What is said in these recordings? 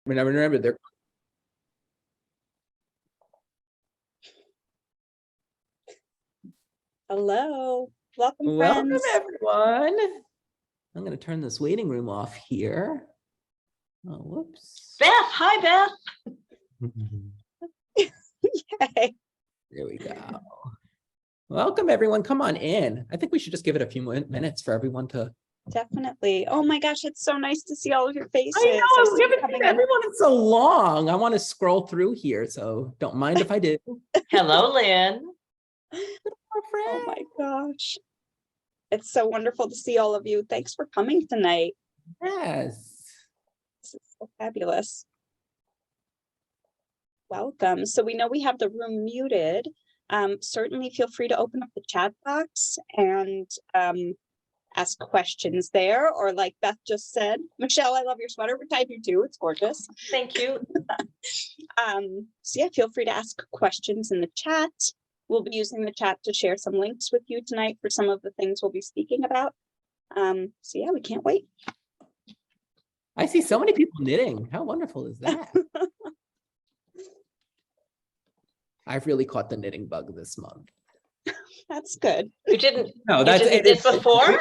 Remember, they're Hello, welcome welcome, friends. everyone. I'm going to turn this waiting room off here. Oh, whoops. Beth, hi, Beth. Yay. There we go. Welcome, everyone. Come on in. I think we should just give it a few minutes for everyone to. Definitely. Oh my gosh, it's so nice to see all of your faces. I know, we haven't coming seen in. everyone in so long. I want to scroll through here, so don't mind if I do. Hello, Lynn. Oh my gosh. It's so wonderful to see all of you. Thanks for coming tonight. Yes. This is so fabulous. Welcome. So we know we have the room muted. Certainly feel free to open up the chat box and ask questions there, or like Beth just said, Michelle, I love your sweater. We're type you too. It's gorgeous. Thank you. So yeah, feel free to ask questions in the chat. We'll be using the chat to share some links with you tonight for some of the things we'll be speaking about. So yeah, we can't wait. I see so many people knitting. How wonderful is that? I've really caught the knitting bug this month. That's good. You didn't. No, that's you didn't knit before.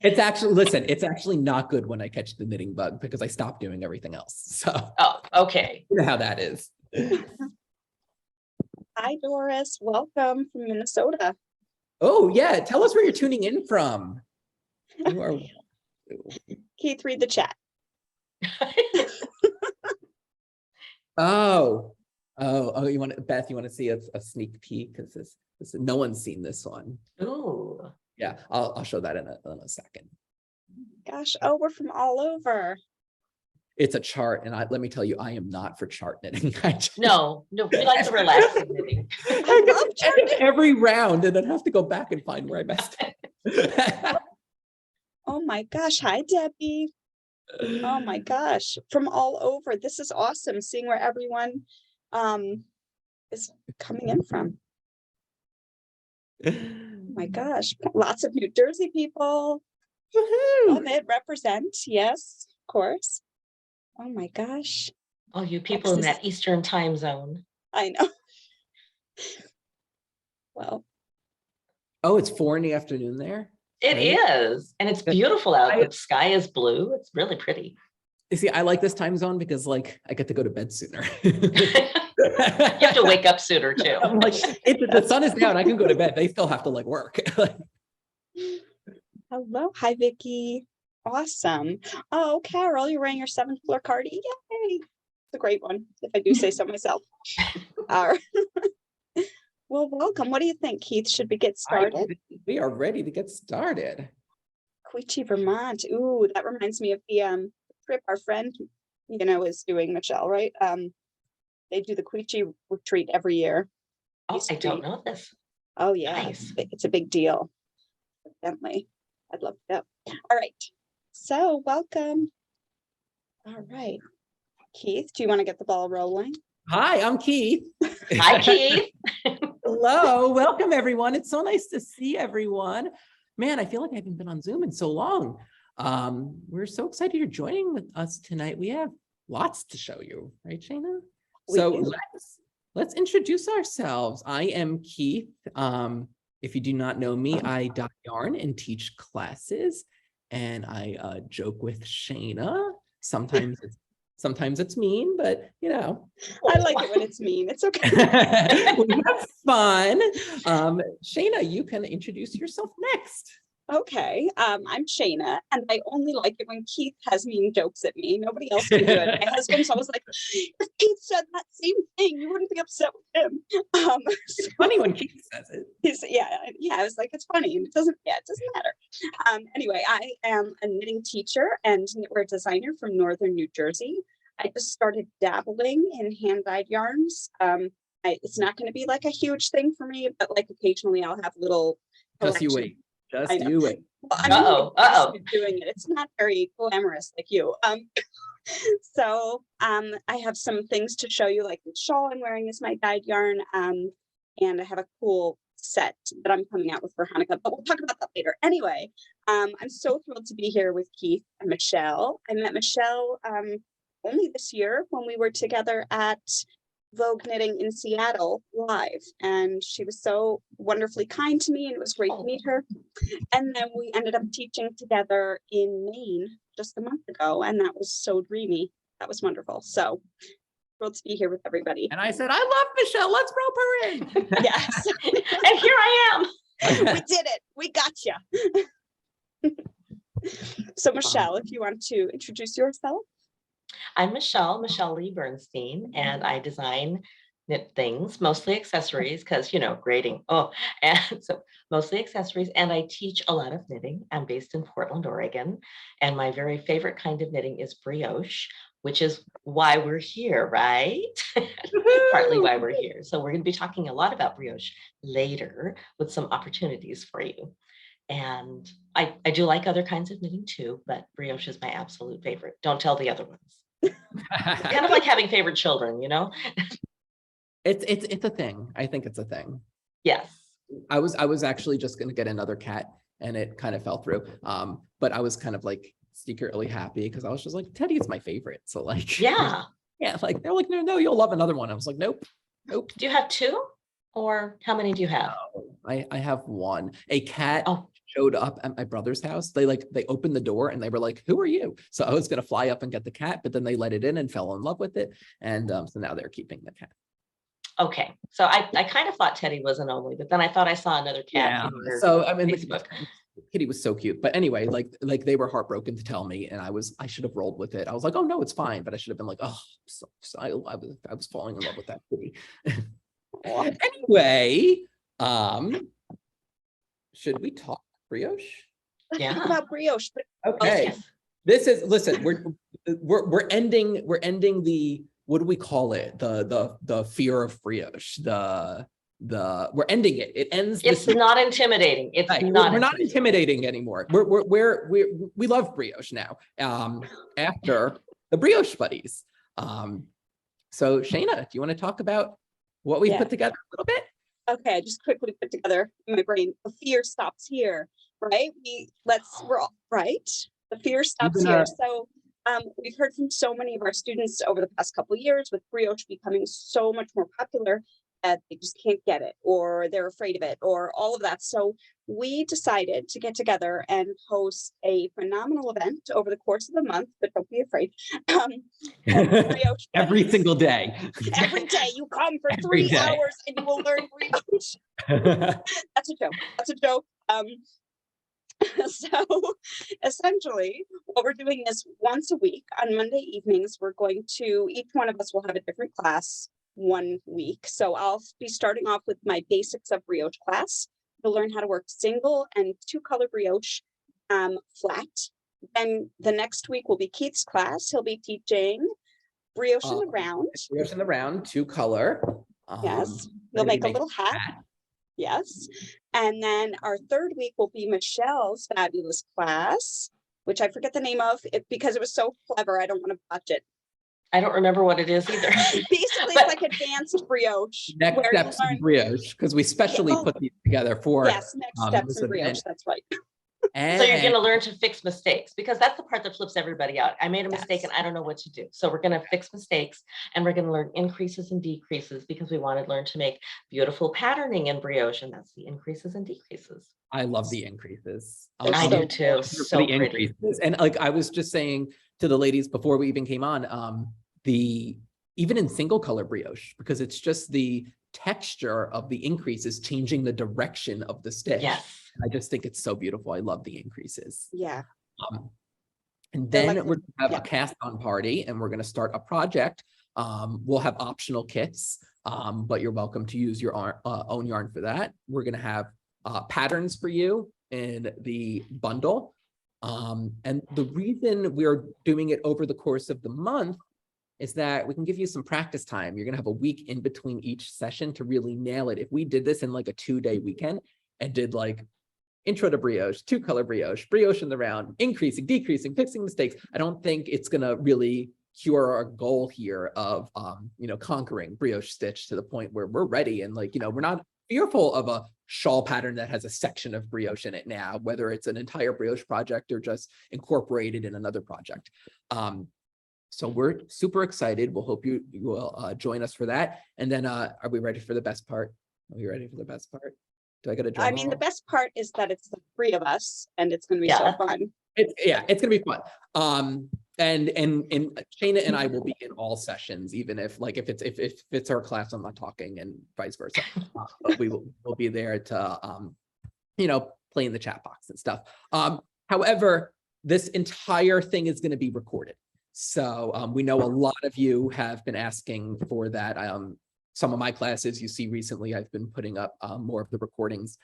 It's actually, listen, it's actually not good when I catch the knitting bug because I stop doing everything else. So Oh, okay. you know how that is. Hi, Doris. Welcome from Minnesota. Oh, yeah. Tell us where you're tuning in from. You are... Keith, read the chat. Oh, you want to, Beth, you want to see a sneak peek? Because this no one's seen this one. Ooh. Yeah, I'll show that in a second. Gosh, oh, we're from all over. It's a chart, and let me tell you, I am not for chart knitting. No, we like the relaxing knitting. I love chart every round, and then have to go back and find where I messed up. Oh my gosh, hi Debbie. Oh my gosh, from all over. This is awesome, seeing where everyone is coming in from. Oh my gosh, lots of New Jersey people. Love it, represent, yes, of course. Oh my gosh. Oh, you people in that Eastern time zone. I know. Well. Oh, it's 4 in the afternoon there? It is, and it's beautiful out. The sky is blue. It's really pretty. You see, I like this time zone because, like, I get to go to bed sooner. You have to wake up sooner too. I'm like, the sun is down, I can go to bed. They still have to like work. Hello, hi Vicky. Awesome. Oh, Carol, you're wearing your 7th floor cardi. Yay! It's a great one, if I do say so myself. Well, welcome. What do you think, Keith? Should we get started? We are ready to get started. Quechee, Vermont. Ooh, that reminds me of the trip our friend, is doing, Michelle, right? They do the Quechee retreat every year. Oh, I don't know this. Oh yeah, Nice. it's a big deal. Definitely. I'd love to go. All right. So welcome. All right. Keith, do you want to get the ball rolling? Hi, I'm Keith. Hi, Keith. Hello, welcome everyone. It's so nice to see everyone. Man, I feel like I haven't been on Zoom in so long. We're so excited you're joining with us tonight. We have lots to show you, right, Shaina? So let's introduce ourselves. I am Keith. If you do not know me, I dye yarn and teach classes, and I joke with Shaina. Sometimes it's mean, but I like it when it's mean. It's okay. We have fun. Shaina, you can introduce yourself next. Okay, I'm Shaina, and I only like it when Keith has mean jokes at me. Nobody else can do it. My husband's always like, if Keith said that same thing, you wouldn't be upset with him. It's funny when Keith says it. I was like, it's funny, and it doesn't matter. Anyway, I am a knitting teacher and knitwear designer from Northern New Jersey. I just started dabbling in hand-dyed yarns. It's not going to be like a huge thing for me, but like occasionally I'll have little. Just you wait. Just you wait. Well, I'm doing it. It's not very glamorous like you. So I have some things to show you, like the shawl I'm wearing is my dyed yarn, and I have a cool set that I'm coming out with for Hanukkah, but we'll talk about that later. Anyway, I'm so thrilled to be here with Keith and Michelle. I met Michelle only this year when we were together at Vogue Knitting in Seattle live, and she was so wonderfully kind to me, and it was great to meet her. And then we ended up teaching together in Maine just a month ago, and that was so dreamy. That was wonderful. So thrilled to be here with everybody. And I said, I love Michelle. Let's rope her in. Yes. And here I am. We did it. We got you. So Michelle, if you want to introduce yourself. I'm Michele Lee Bernstein, and I design knit things, mostly accessories, because, grading. Oh, and so mostly accessories. And I teach a lot of knitting. I'm based in Portland, Oregon. And my very favorite kind of knitting is brioche, which is why we're here, right? Partly why we're here. So we're going to be talking a lot about brioche later with some opportunities for you. And I do like other kinds of knitting too, but brioche is my absolute favorite. Don't tell the other ones. It's kind of like having favorite children, It's a thing. I think it's a thing. Yes. I was actually just going to get another cat, and it kind of fell through. But I was kind of like secretly happy because I was just like, Teddy is my favorite. So like, Yeah. yeah, like they're like, no, you'll love another one. I was like, nope. Do you have two, or how many do you have? I have one. A cat Oh, showed up at my brother's house. They opened the door and they were like, who are you? So I was going to fly up and get the cat, but then they let it in and fell in love with it. And so now they're keeping the cat. okay. So I kind of thought Teddy was an only, but then I thought I saw another cat. Yeah. In your So I mean, Facebook. Kitty was so cute. But anyway, like they were heartbroken to tell me, and I should have rolled with it. I was like, oh no, it's fine. But I should have been like, oh, I was falling in love with that kitty. Anyway, should we talk brioche? Let's Yeah. talk about brioche. But Okay. Yes. This is, listen, we're ending the, what do we call it? The fear of brioche, we're ending it. It ends. It's not intimidating. It's Right. not. We're not intimidating anymore. We love brioche now. After the Brioche Buddies. So Shaina, do you want to talk about what we put together a little bit? okay, I just quickly put together in my brain. The fear stops here, right? We're all right. The fear stops here. So we've heard from so many of our students over the past couple of years with brioche becoming so much more popular that they just can't get it, or they're afraid of it, or all of that. So we decided to get together and host a phenomenal event over the course of the month, but don't be afraid. Brioche Every Buddies. single day. Every day you come for Every 3 day. hours and you will learn brioche. That's a joke. That's a joke. So essentially what we're doing is once a week on Monday evenings, each one of us will have a different class 1 week. So I'll be starting off with my basics of brioche class. You'll learn how to work single and 2-color brioche flat. Then the next week will be Keith's class. He'll be teaching brioche in the round. Brioche in the round, 2-color. Yes, you'll make a little hat. Yes. And then our third week will be Michelle's fabulous class, which I forget the name of it because it was so clever. I don't want to botch it. I don't remember what it is either. Basically, it's like advanced brioche. Next where you steps in learn- brioche, because we specially put these together for Yes, next steps this in brioche. event. That's right. So you're going to learn to fix mistakes, because that's the part that flips everybody out. I made a mistake Yes. and I don't know what to do. So we're going to fix mistakes, and we're going to learn increases and decreases, because we want to learn to make beautiful patterning in brioche, and that's the increases and decreases. I love the increases. I do too. So the pretty. increases. And like I was just saying to the ladies before we even came on, even in single color brioche, because it's just the texture of the increases changing the direction of the stitch. Yes. I just think it's so beautiful. I love the increases. Yeah. And then like we're going to have yeah. a cast on party, and we're going to start a project. We'll have optional kits, but you're welcome to use your own yarn for that. We're going to have patterns for you in the bundle. And the reason we're doing it over the course of the month is that we can give you some practice time. You're going to have a week in between each session to really nail it. If we did this in like a 2-day weekend and did like intro to brioche, 2-color brioche, brioche in the round, increasing, decreasing, fixing mistakes, I don't think it's going to really cure our goal here of, conquering brioche stitch to the point where we're ready. And like, we're not fearful of a shawl pattern that has a section of brioche in it now, whether it's an entire brioche project or just incorporated in another project. So we're super excited. We'll hope you will join us for that. And then are we ready for the best part? Are we ready for the best part? Do I get a drum I mean, the roll? best part is that it's the three of us and it's gonna be so Yeah. fun. It's gonna be fun. And Shaina and I will be in all sessions, even if it's our class, I'm not talking, and vice versa. But we'll be there to play in the chat box and stuff. However, this entire thing is going to be recorded. So we know a lot of you have been asking for that. Some of my classes you see recently, I've been putting up more of the recordings.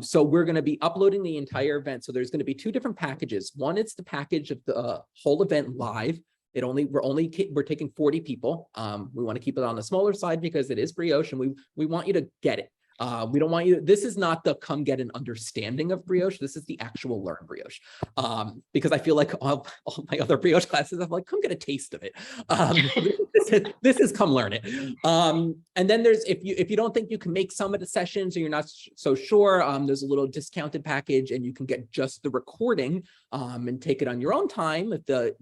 So we're going to be uploading the entire event. So there's going to be two different packages. One, it's the package of the whole event live. We're taking 40 people. We want to keep it on the smaller side because it is brioche, and we want you to get it. We don't want you, this is not the come get an understanding of brioche. This is the actual learn brioche. Because I feel like all my other brioche classes, I'm like, come get a taste of it. This is come learn it. And then there's, if you don't think you can make some of the sessions or you're not so sure, there's a little discounted package and you can get just the recording and take it on your own time if the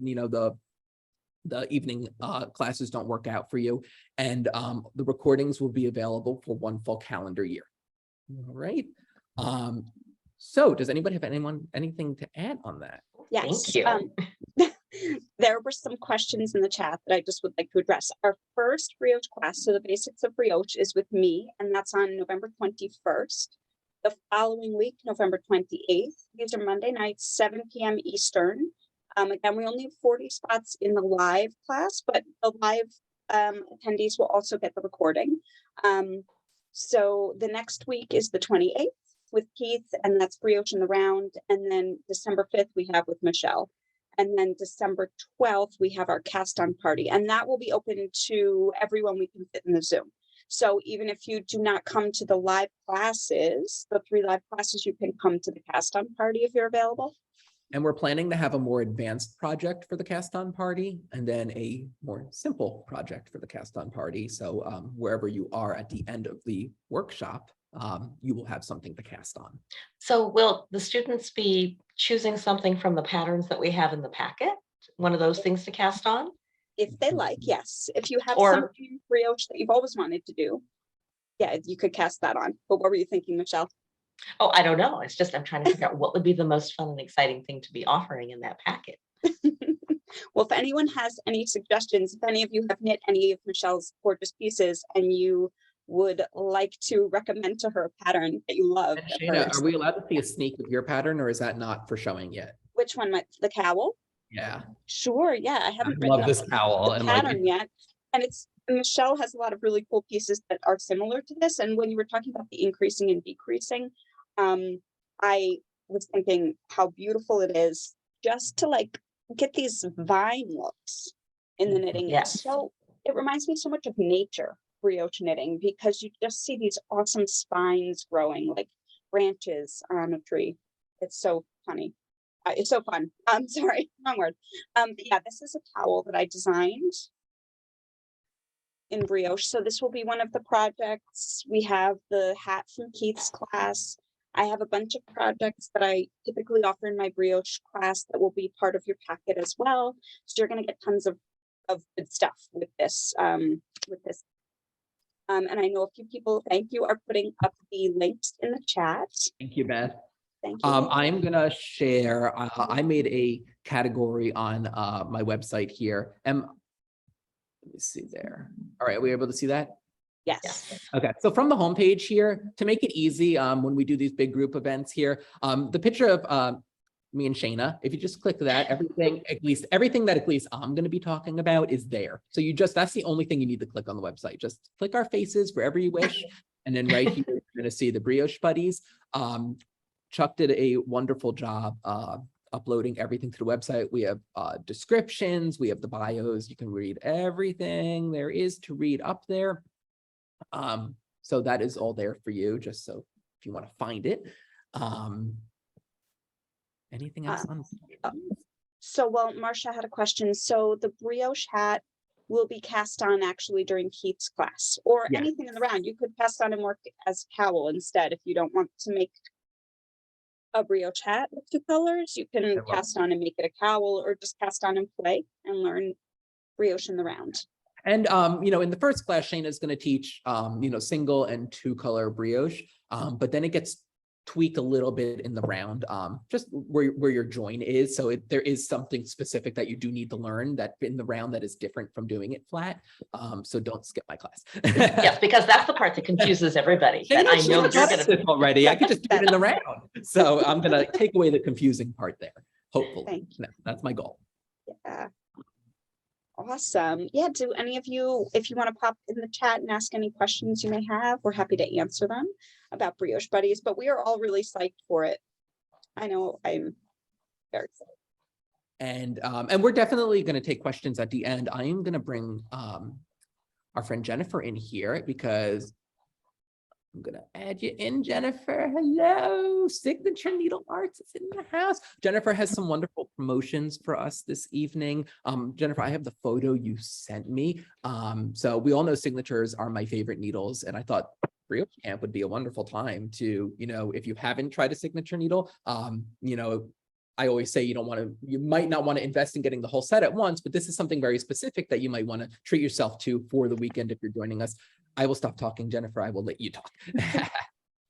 evening classes don't work out for you. And the recordings will be available for one full calendar year. All right. So does anybody have anything to add on that? Yes. Thank you. There were some questions in the chat that I just would like to address. Our first brioche class, so the basics of brioche, is with me, and that's on November 21st. The following week, November 28th, these are Monday nights, 7 p.m. Eastern. Again, we only have 40 spots in the live class, but the live attendees will also get the recording. So the next week is the 28th with Keith, and that's Brioche in the Round. And then December 5th, we have with Michelle. And then December 12th, we have our cast on party, and that will be open to everyone we can fit in the Zoom. So even if you do not come to the live classes, the 3 live classes, you can come to the cast on party if you're available. And we're planning to have a more advanced project for the cast on party and then a more simple project for the cast on party. So wherever you are at the end of the workshop, you will have something to cast on. So will the students be choosing something from the patterns that we have in the packet? One of those things to cast on? If they like, yes. If you have Or something brioche that you've always wanted to do, yeah, you could cast that on. But what were you thinking, Michelle? Oh, I don't know. It's just I'm trying to figure out what would be the most fun and exciting thing to be offering in that packet. Well, if anyone has any suggestions, if any of you have knit any of Michelle's gorgeous pieces and you would like to recommend to her a pattern that you love. Shaina, are we allowed to see a sneak of your pattern, or is that not for showing yet? Which one? The cowl? Yeah. Sure. Yeah, I haven't I love this cowl the pattern yet. And Michelle has a lot of really cool pieces that are similar to this. And when you were talking about the increasing and decreasing, I was thinking how beautiful it is just to like get these vine looks in the knitting. Yes. So it reminds me so much of nature brioche knitting, because you just see these awesome spines growing like branches on a tree. It's so funny. It's so fun. Sorry, wrong word. Yeah, this is a towel that I designed in brioche. So this will be one of the projects. We have the hat from Keith's class. I have a bunch of projects that I typically offer in my brioche class that will be part of your packet as well. So you're going to get tons of good stuff with this. And I know a few people, thank you, are putting up the links in the chat. Thank you, Beth. Thank you. I'm gonna share. I made a category on my website here. Let me see there. All right, are we able to see that? Yes. Okay, so from the homepage here, to make it easy, when we do these big group events here, the picture of me and Shaina, if you just click that, everything that at least I'm going to be talking about is there. So that's the only thing you need to click on the website. Just click our faces wherever you wish. And then right here, you're going to see the Brioche Buddies. Chuck did a wonderful job uploading everything to the website. We have descriptions, we have the bios. You can read everything there is to read up there. So that is all there for you, just so if you want to find it. Anything else on? So, well, Marcia had a question. So the brioche hat will be cast on actually during Keith's class, or Yeah. anything in the round. You could cast on and work as cowl instead if you don't want to make a brioche hat with 2 colors. You can love cast on and make it a cowl, or just cast on and play and learn brioche in the round. And, in the first class, Shaina is going to teach, single and 2-color brioche, but then it gets tweaked a little bit in the round, just where your join is. So there is something specific that you do need to learn that in the round that is different from doing it flat. So don't skip my class. Yes, because that's the part that confuses everybody. That I know you're going to already. I could just do it in the round. So I'm going to take away the confusing part there. Hopefully, Thank you. that's my goal. Yeah. Awesome. Yeah, do any of you, if you want to pop in the chat and ask any questions you may have, we're happy to answer them about Brioche Buddies, but we are all really psyched for it. I know I'm very excited. And we're definitely going to take questions at the end. I am going to bring our friend Jennifer in here because I'm going to add you in, Jennifer. Hello. Signature Needle Arts is in the house. Jennifer has some wonderful promotions for us this evening. Jennifer, I have the photo you sent me. So we all know signatures are my favorite needles. And I thought Brioche Camp would be a wonderful time to, if you haven't tried a signature needle, I always say you might not want to invest in getting the whole set at once, but this is something very specific that you might want to treat yourself to for the weekend if you're joining us. I will stop talking, Jennifer. I will let you talk.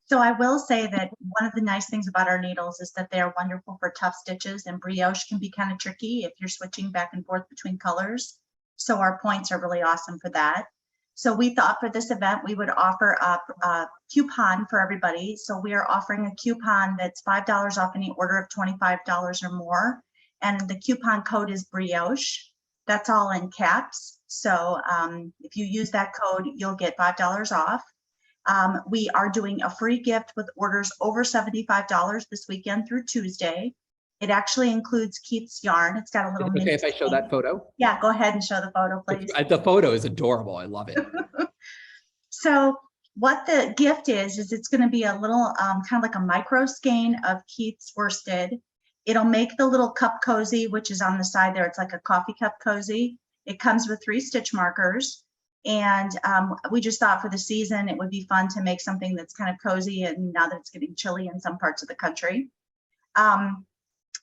So I will say that one of the nice things about our needles is that they're wonderful for tough stitches, and brioche can be kind of tricky if you're switching back and forth between colors. So our points are really awesome for that. So we thought for this event, we would offer a coupon for everybody. So we are offering a coupon that's $5 off any order of $25 or more. And the coupon code is brioche. That's all in caps. So if you use that code, you'll get $5 off. We are doing a free gift with orders over $75 this weekend through Tuesday. It actually includes Keith's yarn. It's got a little. Okay, if I show that photo? Yeah, go ahead and show the photo, please. The photo is adorable. I love it. So what the gift is it's going to be a little kind of like a micro skein of Keith's worsted. It'll make the little cup cozy, which is on the side there. It's like a coffee cup cozy. It comes with 3 stitch markers. And we just thought for the season, it would be fun to make something that's kind of cozy. And now that it's getting chilly in some parts of the country.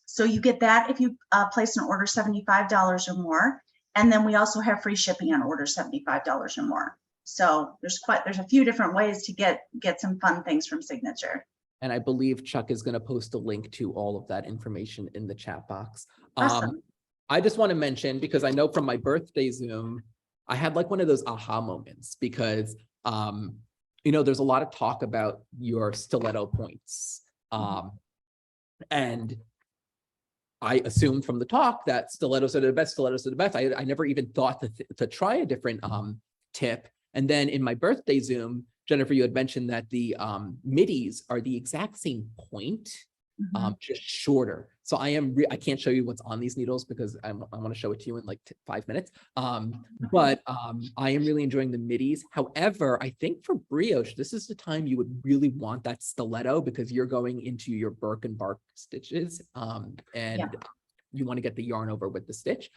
So you get that if you place an order $75 or more. And then we also have free shipping on orders $75 or more. So there's a few different ways to get some fun things from Signature. And I believe Chuck is going to post a link to all of that information in the chat box. Awesome. I just want to mention, because I know from my birthday Zoom, I had like one of those aha moments because, there's a lot of talk about your stiletto points. And I assumed from the talk that stilettos are the best, I never even thought to try a different tip. And then in my birthday Zoom, Jennifer, you had mentioned that the middies are the exact same point, just shorter. So I can't show you what's on these needles because I want to show it to you in like 5 minutes. But I am really enjoying the middies. However, I think for brioche, this is the time you would really want that stiletto because you're going into your Birkin bark stitches you want to get the yarn over with the stitch.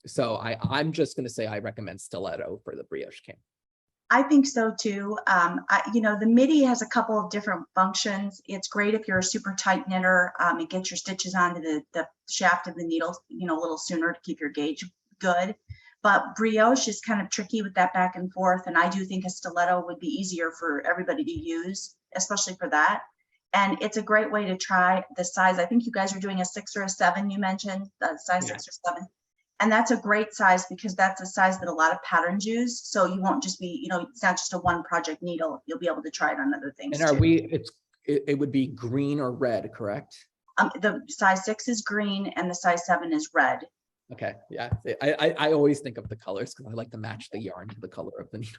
So I'm just going to say I recommend stiletto for the brioche camp. I think so too. The midi has a couple of different functions. It's great if you're a super tight knitter. It gets your stitches onto the shaft of the needle, a little sooner to keep your gauge good. But brioche is kind of tricky with that back and forth. And I do think a stiletto would be easier for everybody to use, especially for that. And it's a great way to try the size. I think you guys are doing a 6 or a 7, you mentioned, size 6 or 7. And that's a great size because that's a size that a lot of patterns use. So you won't just be, it's not just a one project needle. You'll be able to try it on other things. And it would be green or red, correct? The size 6 is green and the size 7 is red. Okay, yeah. I always think of the colors because I like to match the yarn to the color of the needles.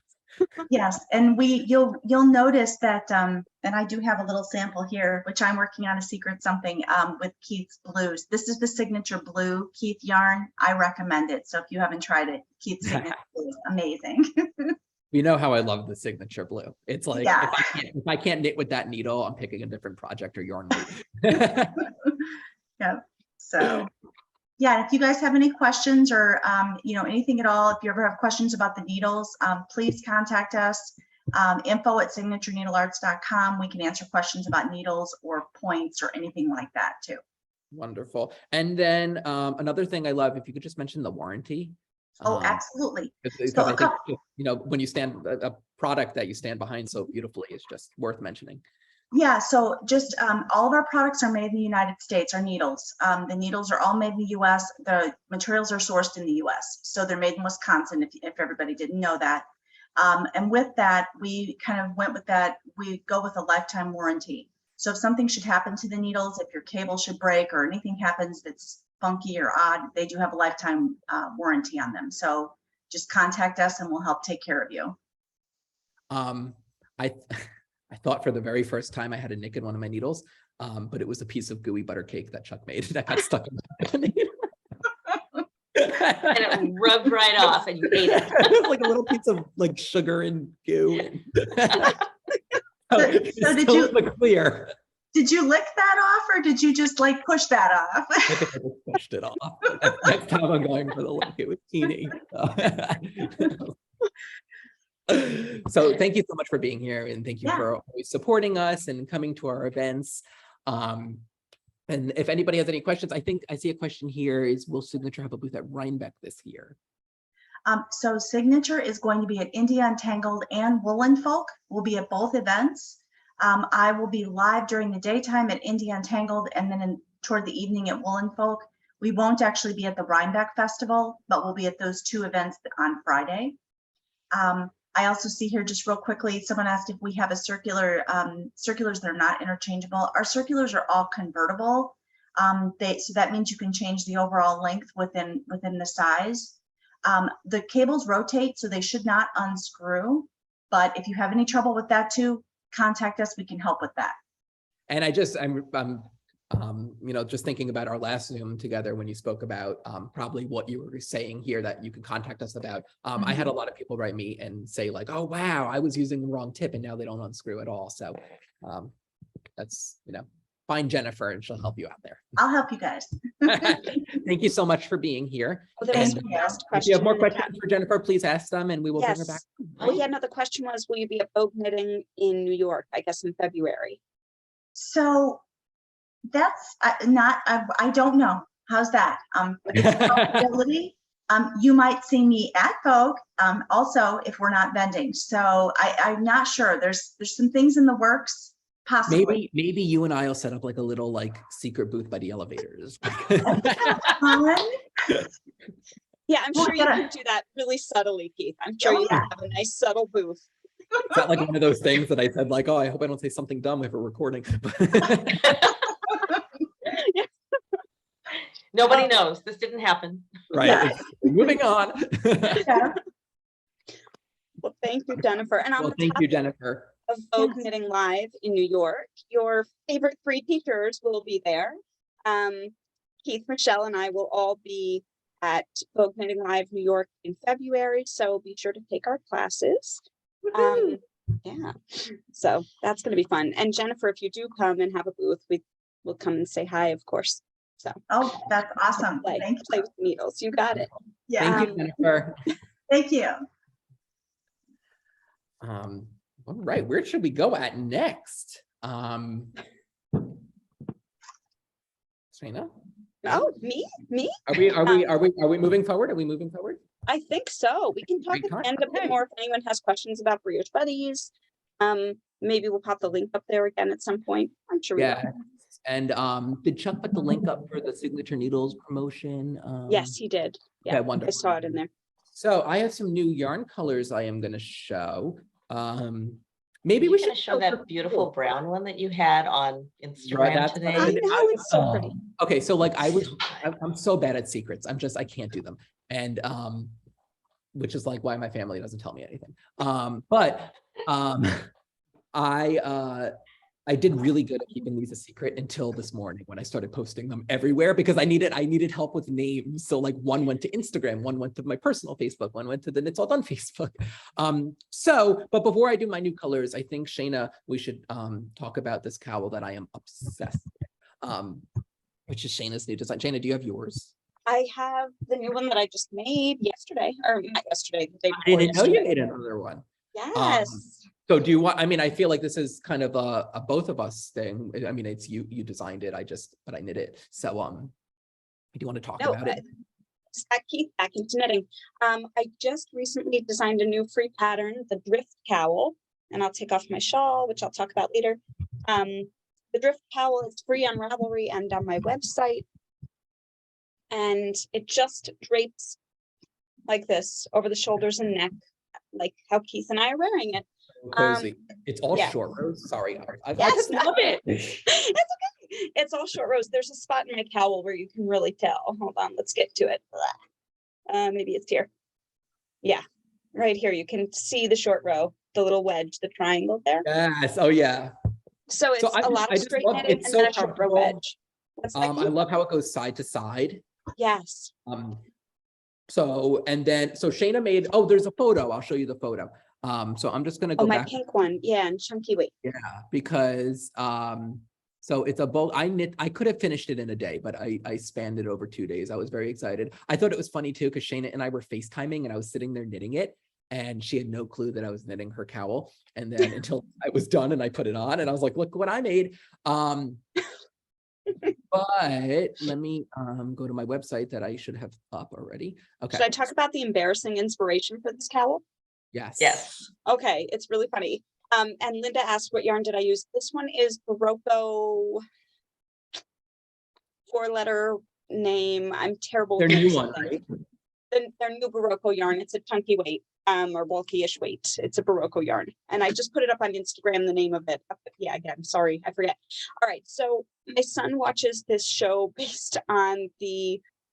Yes, and you'll notice that, and I do have a little sample here, which I'm working on a secret something with Keith's blues. This is the signature blue Keith yarn. I recommend it. So if you haven't tried it, Keith's signature blue is amazing. You know how I love the signature blue. It's like Yeah. if I can't knit with that needle, I'm picking a different project or yarn. Yeah. So Yeah, if you guys have any questions or, anything at all, if you ever have questions about the needles, please contact us. info@signatureneedlearts.com. We can answer questions about needles or points or anything like that too. Wonderful. And then another thing I love, if you could just mention the warranty. Oh, absolutely. Because So I think, when you stand a product that you stand behind so beautifully is just worth mentioning. Yeah, so just all of our products are made in the United States, our needles. The needles are all made in the US. The materials are sourced in the US. So they're made in Wisconsin, if everybody didn't know that. And with that, we kind of went with that. We go with a lifetime warranty. So if something should happen to the needles, if your cable should break or anything happens that's funky or odd, they do have a lifetime warranty on them. So just contact us and we'll help take care of you. I thought for the very first time I had a nick in one of my needles, but it was a piece of gooey butter cake that Chuck made that got stuck in the needle. And it rubbed right off and you ate it. It was like a little piece of like sugar and goo. So did you clear? Did you lick that off or did you just like push that off? I think I just pushed it off. Next time I'm going for the lick, it was teeny. So thank you so much for being here, and thank you for always supporting us and coming to our events. And if anybody has any questions, I think I see a question here is, will Signature have a booth at Rhinebeck this year? So Signature is going to be at India Untangled and Woolen Folk. We'll be at both events. I will be live during the daytime at India Untangled and then toward the evening at Woolen Folk. We won't actually be at the Rhinebeck Festival, but we'll be at those two events on Friday. I also see here just real quickly, someone asked if we have a circular, circulars that are not interchangeable. Our circulars are all convertible. So that means you can change the overall length within the size. The cables rotate, so they should not unscrew. But if you have any trouble with that too, contact us, we can help with that. And I'm just thinking about our last Zoom together when you spoke about probably what you were saying here that you can contact us about. I had a lot of people write me and say like, oh, wow, I was using the wrong tip and now they don't unscrew at all. So that's, find Jennifer and she'll help you out there. I'll help you guys. Thank you so much for being here. Well, there was one last if you have more questions for Jennifer, please ask them and we will bring her back. Well, yeah, no, the question was, will you be at Vogue Knitting in New York, I guess in February? So that's I don't know. How's that? It's a possibility. You might see me at Vogue also if we're not vending. So I'm not sure. There's some things in the works. Possibly. Maybe you and I will set up like a little secret booth by the elevators. Yeah, I'm sure you can do that really subtly, Keith. I'm sure you can have a nice subtle booth. It's not like one of those things that I said like, oh, I hope I don't say something dumb if we're recording. Nobody knows. This didn't happen. Right. Yeah. Moving on. Yeah. Well, thank you, Jennifer. And thank you, Jennifer. Of Vogue Knitting Live in New York, your favorite three teachers will be there. Keith, Michelle, and I will all be at Vogue Knitting Live New York in February. So be sure to take our classes. Yeah, so that's going to be fun. And Jennifer, if you do come and have a booth, we will come and say hi, of course. So that's awesome. Thank you. Play with needles. You got it. Yeah. Thank you, Jennifer. Thank you. All right, where should we go at next? Shaina? Oh, me? Are we moving forward? Are we moving forward? I think so. We can talk at the end a bit more if anyone has questions about Brioche Buddies. Maybe we'll pop the link up there again at some point. I'm sure we will. And did Chuck put the link up for the Signature Needles promotion? Yes, he did. Yeah, wonderful. I saw it in there. So I have some new yarn colors I am going to show. Maybe we should show that beautiful brown one that you had on Instagram today. I know, it's so pretty. Okay, so I'm so bad at secrets. I can't do them. And which is like why my family doesn't tell me anything. I did really good at keeping these a secret until this morning when I started posting them everywhere because I needed help with names. So one went to Instagram, one went to my personal Facebook, one went to the Knits All Done Facebook. But before I do my new colors, I think Shaina, we should talk about this cowl that I am obsessed with, which is Shaina's new design. Shaina, do you have yours? I have the new one that I just made yesterday, or not yesterday, the day I before didn't know you yesterday. made another one. Yes. So do you want, I mean, I feel like this is kind of a both of us thing. I mean, it's you designed it. But I knit it. So, do you want to talk No, about it? Keith, back into knitting. I just recently designed a new free pattern, the drift cowl, and I'll take off my shawl, which I'll talk about later. The drift cowl is free on Ravelry and on my website. And it just drapes like this over the shoulders and neck, like how Keith and I are wearing it. Cozy. It's all yeah. short rows. Sorry. I Yes, just no. love it. It's okay. It's all short rows. There's a spot in my cowl where you can really tell. Hold on, let's get to it. Maybe it's here. Yeah, right here. You can see the short row, the little wedge, the triangle there. Yes. Oh yeah. So it's a lot of straight knitting and then a short row wedge. I love how it goes side to side. Yes. So Shaina made, oh, there's a photo. I'll show you the photo. So I'm just gonna go my back. pink one. Yeah, and chunky weight. Yeah, because so it's a bulk. I could have finished it in a day, but I spanned it over 2 days. I was very excited. I thought it was funny too, because Shaina and I were FaceTiming and I was sitting there knitting it. And she had no clue that I was knitting her cowl. And then until I was done and I put it on and I was like, look what I made. But let me go to my website that I should have up already. Okay. Should I talk about the embarrassing inspiration for this cowl? Yes. Yes. Okay, it's really funny. And Linda asked, what yarn did I use? This one is Barocco, 4-letter name. I'm terrible. Their with new names, one, I think. right? Their new Barocco yarn. It's a chunky weight, or bulky-ish weight. It's a Barocco yarn. And I just put it up on Instagram, the name of it. Yeah, again, sorry, I forget. All right, so my son watches this show based on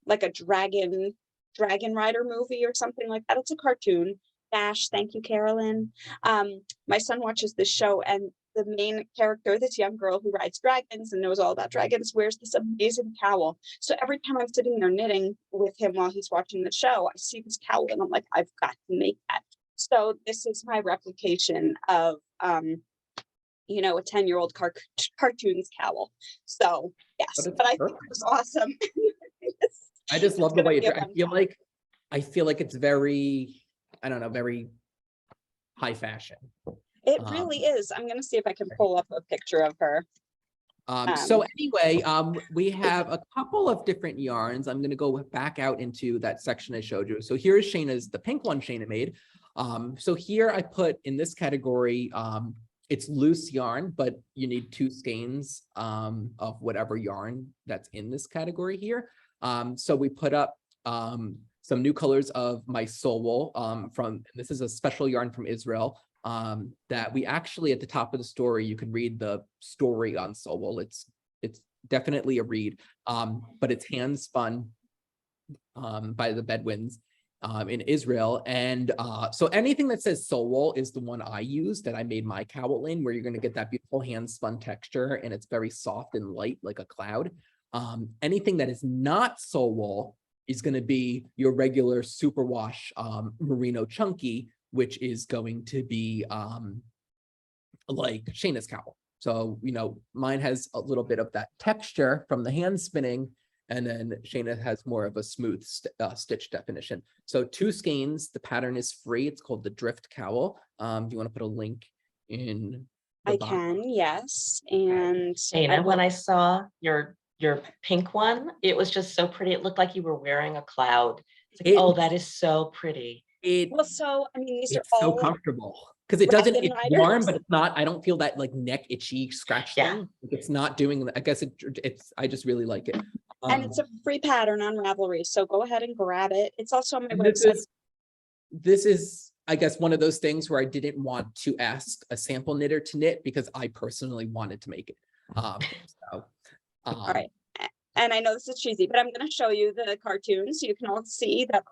like a dragon rider movie or something like that. It's a cartoon. Thank you, Carolyn. My son watches this show, and the main character, this young girl who rides dragons and knows all about dragons, wears this amazing cowl. So every time I'm sitting there knitting with him while he's watching the show, I see this cowl and I'm like, I've got to make that. So this is my replication of a 10-year-old cartoon's cowl. So yes, but I think it was awesome. I just love the way I feel like it's very, I don't know, very high fashion. It really is. I'm going to see if I can pull up a picture of her. So anyway, we have a couple of different yarns. I'm going to go back out into that section I showed you. So here's the pink one Shaina made. So here I put in this category, it's loose yarn, but you need 2 skeins of whatever yarn that's in this category here. So we put up some new colors of my soul wool this is a special yarn from Israel that we actually, at the top of the story, you can read the story on soul wool. It's definitely a read, but it's hand spun by the Bedouins in Israel. And so anything that says soul wool is the one I use that I made my cowl in, where you're going to get that beautiful hand spun texture and it's very soft and light like a cloud. Anything that is not soul wool is going to be your regular superwash merino chunky, which is going to be like Shaina's cowl. So, mine has a little bit of that texture from the hand spinning, and then Shaina has more of a smooth stitch definition. So 2 skeins, the pattern is free. It's called the Drift Cowl. Do you want to put a link in? I can, yes. And Shaina, when I saw your pink one, it was just so pretty. It looked like you were wearing a cloud. It's like, oh, that is so pretty. These are all so comfortable because it's warm, but it's not. I don't feel that like neck itchy scratch thing. It's not doing. I guess it's. I just really like it. And it's a free pattern on Ravelry, so go ahead and grab it. It's also on my website. This is, I guess, one of those things where I didn't want to ask a sample knitter to knit because I personally wanted to make it. All right, and I know this is cheesy, but I'm going to show you the cartoon so you can all see that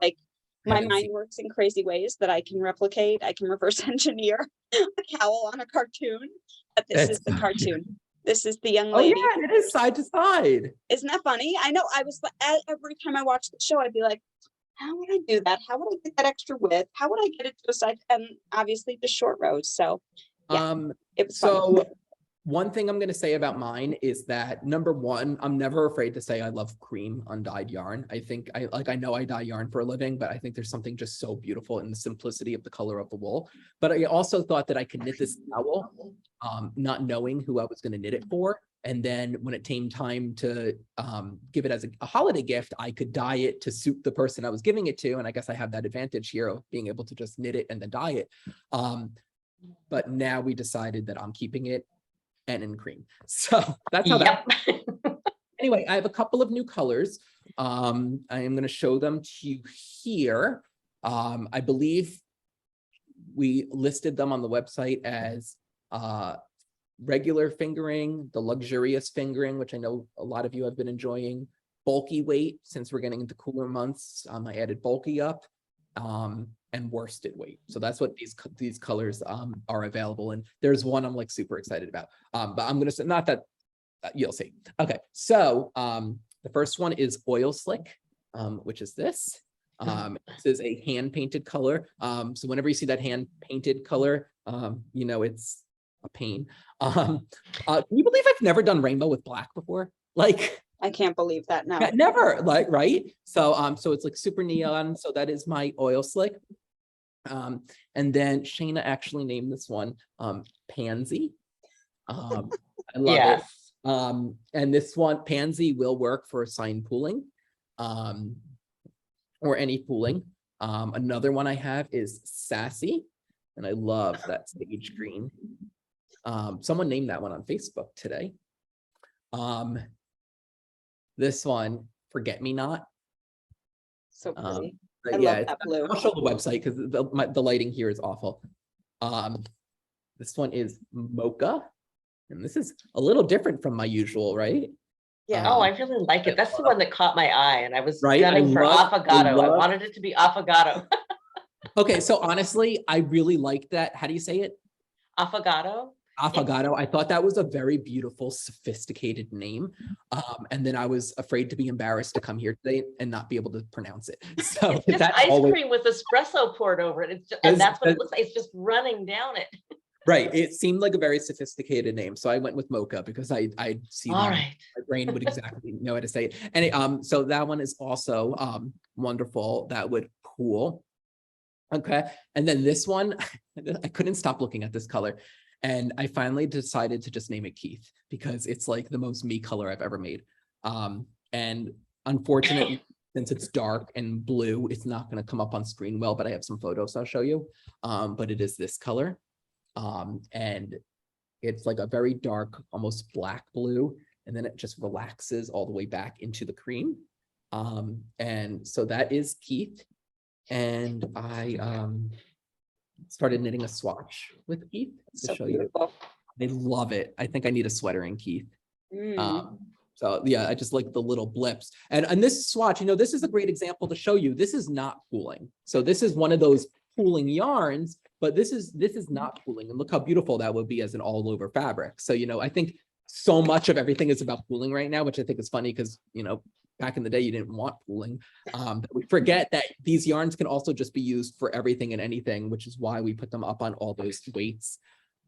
my mind works in crazy ways that I can replicate. I can reverse engineer a cowl on a cartoon, but this is the cartoon. This is the young lady. Oh yeah, it is side to side. Isn't that funny? I know. I was every time I watched the show, I'd be like, how would I do that? How would I get that extra width? How would I get it to a side? And obviously the short rows. So yeah, it was fun. One thing I'm going to say about mine is that number one, I'm never afraid to say I love cream undyed yarn. I think I know I dye yarn for a living, but I think there's something just so beautiful in the simplicity of the color of the wool. But I also thought that I could knit this towel, not knowing who I was going to knit it for. And then when it came time to give it as a holiday gift, I could dye it to suit the person I was giving it to. And I guess I have that advantage here of being able to just knit it and then dye it. But now we decided that I'm keeping it and in cream. So that's how that. Anyway, I have a couple of new colors. I am going to show them to you here. I believe we listed them on the website as regular fingering, the luxurious fingering, which I know a lot of you have been enjoying, bulky weight, since we're getting into cooler months. I added bulky up, and worsted weight. So that's what these colors are available. And there's one I'm like super excited about. But I'm going to say, not that you'll see. Okay. So the first one is oil slick, which is this. This is a hand painted color. So whenever you see that hand painted color, you know, it's a pain. Can you believe I've never done rainbow with black before? Like, I can't believe that now. yeah, never, like, right? So so it's like super neon. So that is my oil slick. And then Shaina actually named this one Pansy. I love it. And this one, Pansy, will work for sign pooling, or any pooling. Another one I have is Sassy, and I love that sage green. Someone named that one on Facebook today. This one, Forget Me Not. So pretty. But I yeah, love that blue. I'll show the website because the lighting here is awful. This one is Mocha, and this is a little different from my usual, right? Yeah. Oh, I really like it. That's the one that caught my eye, and I was Right? gunning for affogato. I love- wanted it to be affogato. Okay, so honestly, I really like that. How do you say it? Affogato? Affogato. I thought that was a very beautiful, sophisticated name. And then I was afraid to be embarrassed to come here today and not be able to pronounce it. So It's just that's ice always cream with espresso poured over it. It's just, and that's what it looks like. It's just running down it. right. It seemed like a very sophisticated name. So I went with Mocha because I'd see All that. right. My brain would exactly know how to say it. And so that one is also wonderful. That would pool. Okay. And then this one, I couldn't stop looking at this color. And I finally decided to just name it Keith because it's like the most me color I've ever made. And unfortunately, since it's dark and blue, it's not going to come up on screen well, but I have some photos I'll show you. But it is this color. And it's like a very dark, almost black blue. And then it just relaxes all the way back into the cream. And so that is Keith. And I started knitting a swatch with Keith to So show you. beautiful. I love it. I think I need a sweater in Keith. Mm. So yeah, I just like the little blips. And this swatch, you know, this is a great example to show you. This is not pooling. So this is one of those pooling yarns, but this is not pooling. And look how beautiful that would be as an all over fabric. So, you know, I think so much of everything is about pooling right now, which I think is funny because, you know, back in the day, you didn't want pooling. But we forget that these yarns can also just be used for everything and anything, which is why we put them up on all those weights.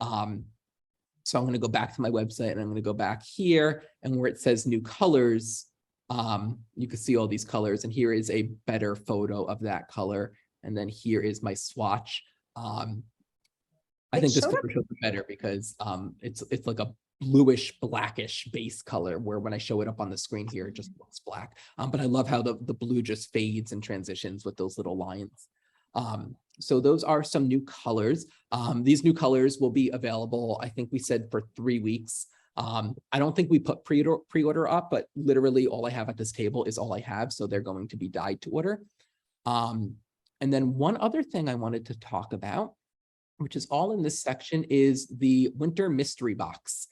So I'm going to go back to my website and I'm going to go back here, and where it says new colors, you can see all these colors, and here is a better photo of that color. And then here is my swatch. I think this photo shows it better because it's like a bluish blackish base color, where when I show it up on the screen here, it just looks black. But I love how the blue just fades and transitions with those little lines. So those are some new colors. These new colors will be available, I think we said, for 3 weeks. I don't think we put pre-order up, but literally all I have at this table is all I have. So they're going to be dyed to order. And then one other thing I wanted to talk about, which is all in this section, is the winter mystery box.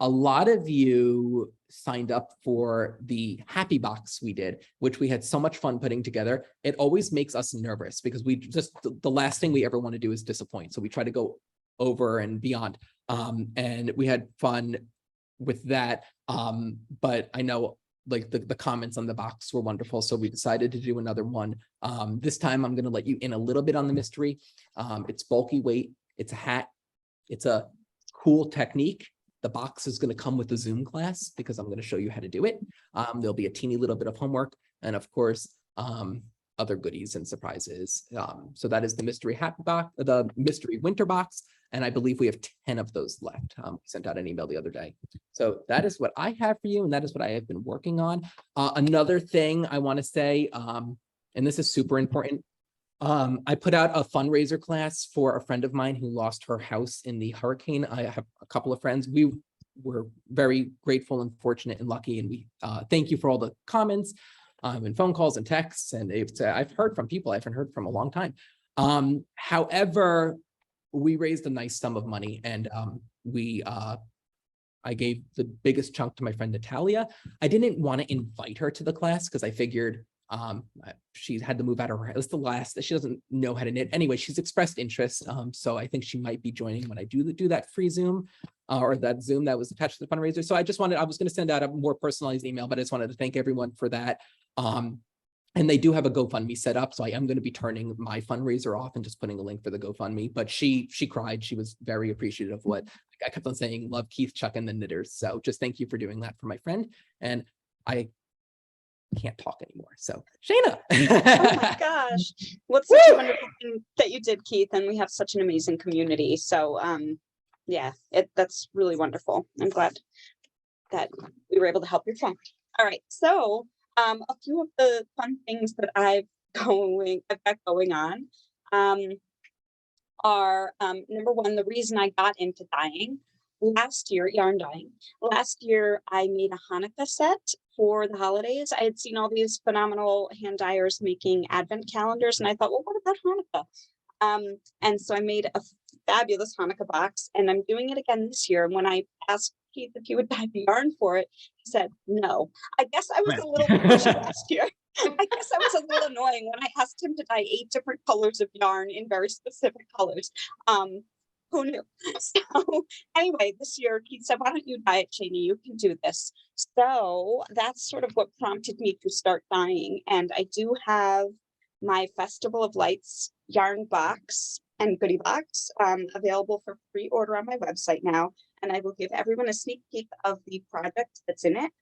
A lot of you signed up for the happy box we did, which we had so much fun putting together. It always makes us nervous because we just, the last thing we ever want to do is disappoint. So we try to go over and beyond. And we had fun with that. But I know like the comments on the box were wonderful. So we decided to do another one. This time I'm going to let you in a little bit on the mystery. It's bulky weight. It's a hat. It's a cool technique. The box is going to come with the Zoom class because I'm going to show you how to do it. There'll be a teeny little bit of homework and of course, other goodies and surprises. So that is the mystery hat box, the mystery winter box. And I believe we have 10 of those left. We sent out an email the other day. So that is what I have for you. And that is what I have been working on. Another thing I want to say, and this is super important. I put out a fundraiser class for a friend of mine who lost her house in the hurricane. I have a couple of friends. We were very grateful and fortunate and lucky. And we thank you for all the comments and phone calls and texts. And I've heard from people I haven't heard from a long time. However, we raised a nice sum of money and I gave the biggest chunk to my friend Natalia. I didn't want to invite her to the class because I figured she had to move out of her house. The last that she doesn't know how to knit. Anyway, she's expressed interest. So I think she might be joining when I do that free Zoom or that Zoom that was attached to the fundraiser. So I was going to send out a more personalized email, but I just wanted to thank everyone for that. And they do have a GoFundMe set up. So I am going to be turning my fundraiser off and just putting a link for the GoFundMe. But she cried. She was very appreciative of what I kept on saying, love Keith, Chuck, and the knitters. So just thank you for doing that for my friend. And I can't talk anymore. So Shaina. Oh my gosh. What's such a wonderful thing that you did, Keith. And we have such an amazing community. So yeah, that's really wonderful. I'm glad that we were able to help your friend. All right. So a few of the fun things that I've got going on are number one, the reason I got into dyeing yarn dyeing. Last year, I made a Hanukkah set for the holidays. I had seen all these phenomenal hand dyers making advent calendars, and I thought, well, what about Hanukkah? And so I made a fabulous Hanukkah box, and I'm doing it again this year. And when I asked Keith if he would dye the yarn for it, he said no. I guess I was a little pushy last year. I guess I was a little annoying when I asked him to dye 8 different colors of yarn in very specific colors. Who knew? So anyway, this year, Keith said, why don't you dye it, Shaina? You can do this. So that's sort of what prompted me to start dyeing. And I do have my Festival of Lights yarn box and goodie box available for pre-order on my website now. And I will give everyone a sneak peek of the project that's in it.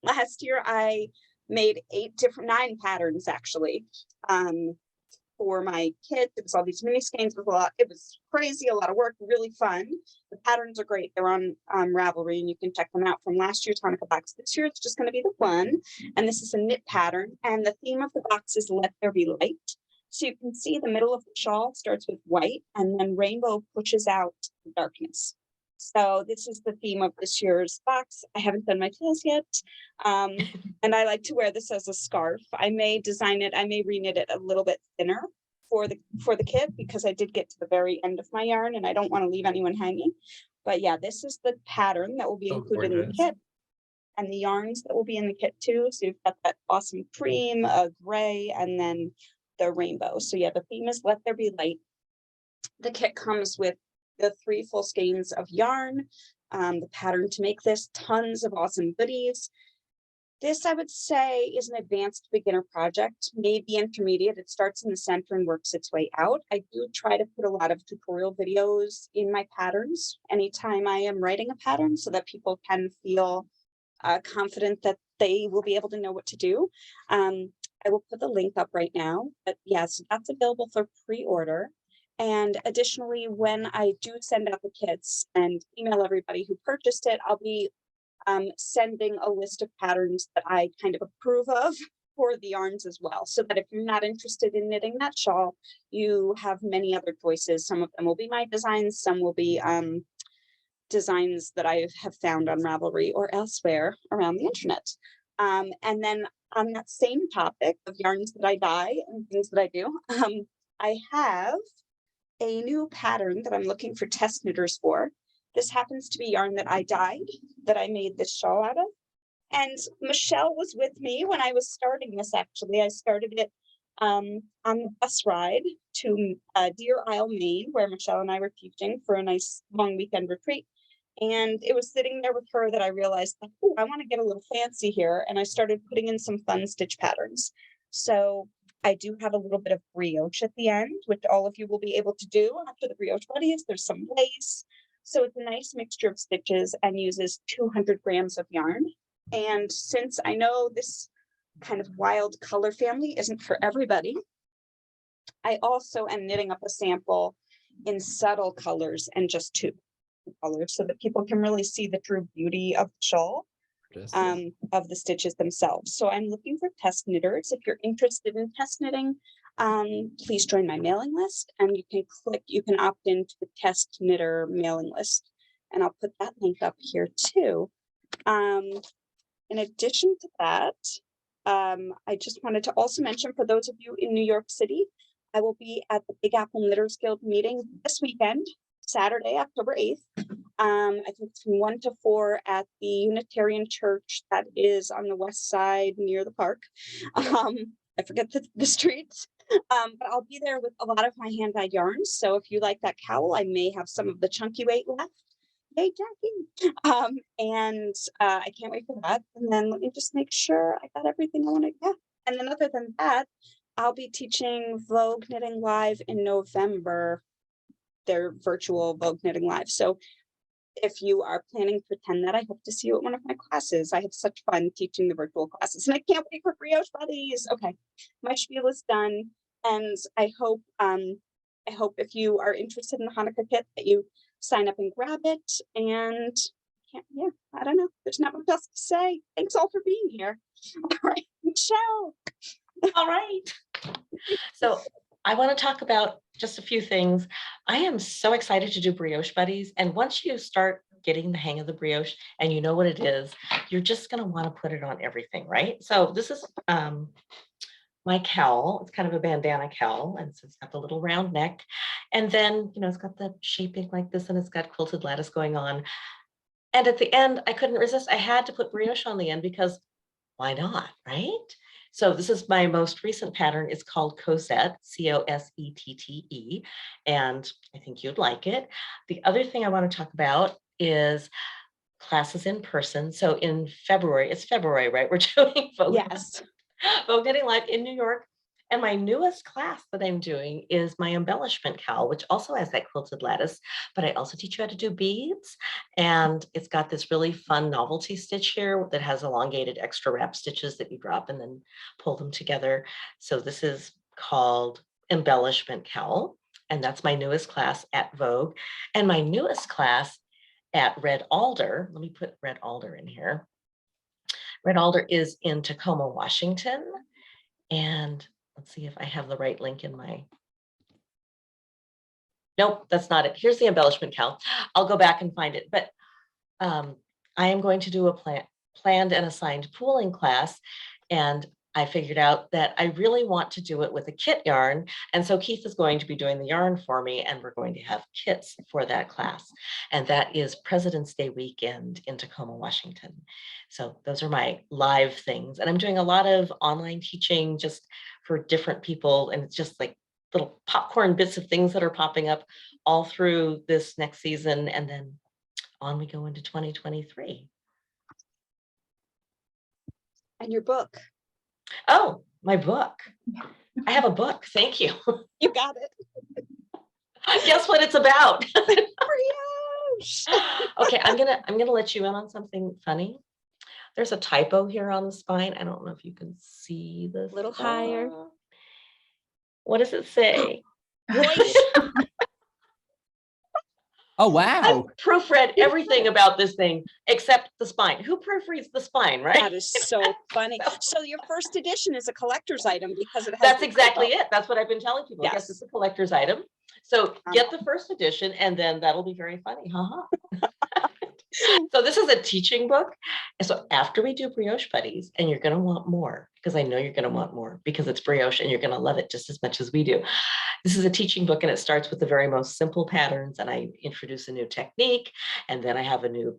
Last year, I made 9 patterns actually. For my kids, it was all these mini skeins with it was crazy, a lot of work, really fun. The patterns are great. They're on Ravelry and you can check them out from last year's Hanukkah box. This year it's just going to be the one, and this is a knit pattern, and the theme of the box is Let There Be Light. So you can see the middle of the shawl starts with white and then rainbow pushes out the darkness. So this is the theme of this year's box. I haven't done my tails yet. And I like to wear this as a scarf. I may design it, I may reknit it a little bit thinner for the kit because I did get to the very end of my yarn and I don't want to leave anyone hanging. But yeah, this is the pattern that will be included in the kit. And the yarns that will be in the kit too. So you've got that awesome cream, gray, and then the rainbow. So yeah, the theme is Let There Be Light. The kit comes with the 3 full skeins of yarn, the pattern to make this, tons of awesome goodies. This, I would say, is an advanced beginner project, maybe intermediate. It starts in the center and works its way out. I do try to put a lot of tutorial videos in my patterns anytime I am writing a pattern so that people can feel confident that they will be able to know what to do. I will put the link up right now, but yes, that's available for pre-order. And additionally, when I do send out the kits and email everybody who purchased it, I'll be sending a list of patterns that I kind of approve of for the yarns as well. So that if you're not interested in knitting that shawl, you have many other choices. Some of them will be my designs, some will be designs that I have found on Ravelry or elsewhere around the internet. And then on that same topic of yarns that I dye and things that I do, I have a new pattern that I'm looking for test knitters for. This happens to be yarn that I dyed, that I made this shawl out of. And Michele was with me when I was starting this, actually. I started it on the bus ride to Deer Isle, Maine, where Michele and I were teaching for a nice long weekend retreat. And it was sitting there with her that I realized, like, oh, I want to get a little fancy here. And I started putting in some fun stitch patterns. So I do have a little bit of brioche at the end, which all of you will be able to do after the Brioche Buddies. There's some lace, So it's a nice mixture of stitches and uses 200 grams of yarn. And since I know this kind of wild color family isn't for everybody, I also am knitting up a sample in subtle colors and just 2 colors so that people can really see the true beauty of the shawl, of the stitches themselves. So I'm looking for test knitters. If you're interested in test knitting, please join my mailing list, and you can opt into the test knitter mailing list, and I'll put that link up here too. In addition to that, I just wanted to also mention, for those of you in New York City, I will be at the Big Apple Knitters Guild meeting this weekend, Saturday, October 8th. I think it's from 1 to 4 at the Unitarian Church that is on the west side near the park. I forget the streets, but I'll be there with a lot of my hand-dyed yarns. So if you like that cowl, I may have some of the chunky weight left. Yay, Jackie. I can't wait for that. And then let me just make sure I got everything I want to get. And then other than that, I'll be teaching Vogue Knitting Live in November, their virtual Vogue Knitting Live. So if you are planning to attend that, I hope to see you at one of my classes. I have such fun teaching the virtual classes, and I can't wait for Brioche Buddies. Okay, my spiel is done, and I hope if you are interested in the Hanukkah kit that you sign up and grab it. And I don't know. There's not much else to say. Thanks all for being here. All right, Michelle. All right. So I want to talk about just a few things. I am so excited to do Brioche Buddies. And once you start getting the hang of the brioche and you know what it is, you're just going to want to put it on everything, right? So this is my cowl. It's kind of a bandana cowl. And so it's got the little round neck. And then, it's got the shaping like this, and it's got quilted lattice going on. And at the end, I couldn't resist. I had to put brioche on the end because why not, right? So this is my most recent pattern. It's called Cosette, Cosettee, and I think you'd like it. The other thing I want to talk about is classes in person. So in February, it's February, right? We're doing Vogue Knitting Live in New York. And my newest class that I'm doing is my embellishment cowl, which also has that quilted lattice, but I also teach you how to do beads. And it's got this really fun novelty stitch here that has elongated extra wrap stitches that you drop and then pull them together. So this is called embellishment cowl. And that's my newest class at Vogue. And my newest class at Red Alder, let me put Red Alder in here. Red Alder is in Tacoma, Washington. And let's see if I have the right link in my. Nope, that's not it. Here's the embellishment cowl. I'll go back and find it. But I am going to do a planned and assigned pooling class. And I figured out that I really want to do it with a kit yarn. And so Keith is going to be doing the yarn for me, and we're going to have kits for that class. And that is President's Day weekend in Tacoma, Washington. So those are my live things. And I'm doing a lot of online teaching just for different people. And it's just like little popcorn bits of things that are popping up all through this next season. And then on we go into 2023. And your book. Oh, my book. I have a book. Thank you. You got it. Guess what it's about? Brioche. Okay, I'm gonna let you in on something funny. There's a typo here on the spine. I don't know if you can see this. A little higher. What does it say? Oh, wow. I've proofread everything about this thing except the spine. Who proofreads the spine, right? That is so funny. So your first edition is a collector's item because it has. That's exactly it. That's what I've been telling people. Yes. Yes, it's a collector's item. So get the first edition, and then that'll be very funny. So this is a teaching book. And so after we do Brioche Buddies, and you're going to want more, because I know you're going to want more because it's brioche and you're going to love it just as much as we do. This is a teaching book, and it starts with the very most simple patterns, and I introduce a new technique, and then I have a new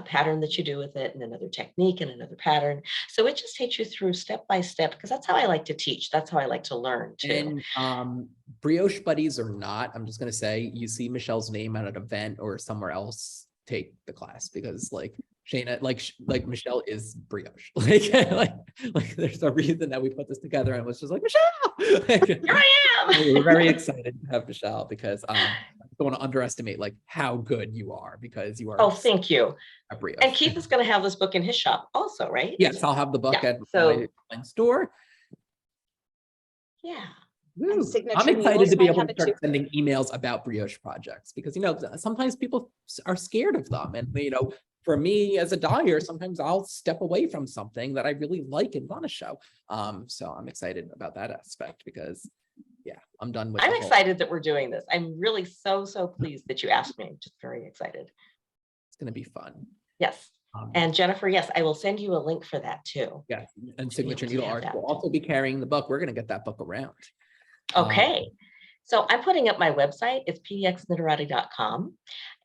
pattern that you do with it, and another technique and another pattern. So it just takes you through step by step, because that's how I like to teach. That's how I like to learn too. And Brioche Buddies or not, I'm just going to say, you see Michelle's name at an event or somewhere else, take the class, because like Shaina, like Michelle is brioche. Like there's a reason that we put this together, and it was just like, Michelle. Here I am. We're very excited to have Michelle because don't want to underestimate like how good you are, because you are Oh, thank you. a brioche. And Keith is going to have this book in his shop also, right? Yes, I'll have the book Yeah, at so- my store. Yeah. Woo. Signature I'm excited Mules to be might able have to it start too. sending emails about brioche projects, because, you know, sometimes people are scared of them. And, you know, for me as a dyer, sometimes I'll step away from something that I really like and want to show. So I'm excited about that aspect, because yeah, I'm done with I'm the whole- excited that we're doing this. I'm really so pleased that you asked me. I'm just very excited. It's going to be fun. Yes. And Jennifer, yes, I will send you a link for that too. Yeah, and to be Signature able to Needle have Art that. will also be carrying the book. We're going to get that book around. Okay. So I'm putting up my website. It's pdxknitterati.com.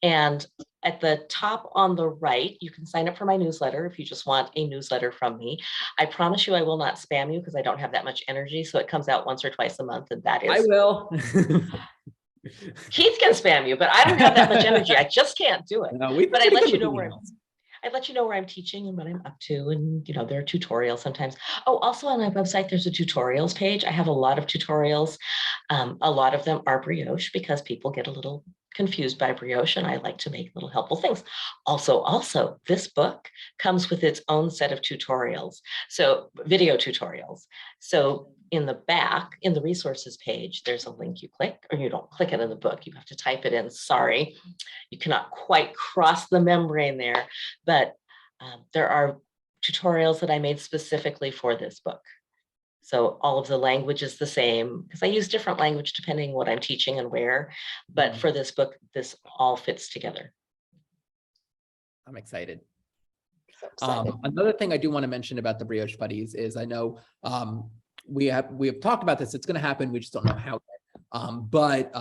And at the top on the right, you can sign up for my newsletter if you just want a newsletter from me. I promise you I will not spam you, because I don't have that much energy. So it comes out once or twice a month, and that I is will. Keith can spam you, but I don't have that much energy. I just can't do it. No, we've But been I let pretty you good know with where emails. I let you know where I'm teaching and what I'm up to. And, you know, there are tutorials sometimes. Oh, also on my website, there's a tutorials page. I have a lot of tutorials. A lot of them are brioche, because people get a little confused by brioche, and I like to make little helpful things. Also, this book comes with its own set of tutorials. So video tutorials. So in the back, in the resources page, there's a link you click, or you don't click it in the book. You have to type it in. Sorry, you cannot quite cross the membrane there, but there are tutorials that I made specifically for this book. So all of the language is the same, because I use different language depending what I'm teaching and where. But for this book, this all fits together. I'm excited. So excited. Another thing I do want to mention about the Brioche Buddies is, I know we have talked about this. It's going to happen. We just don't know how. But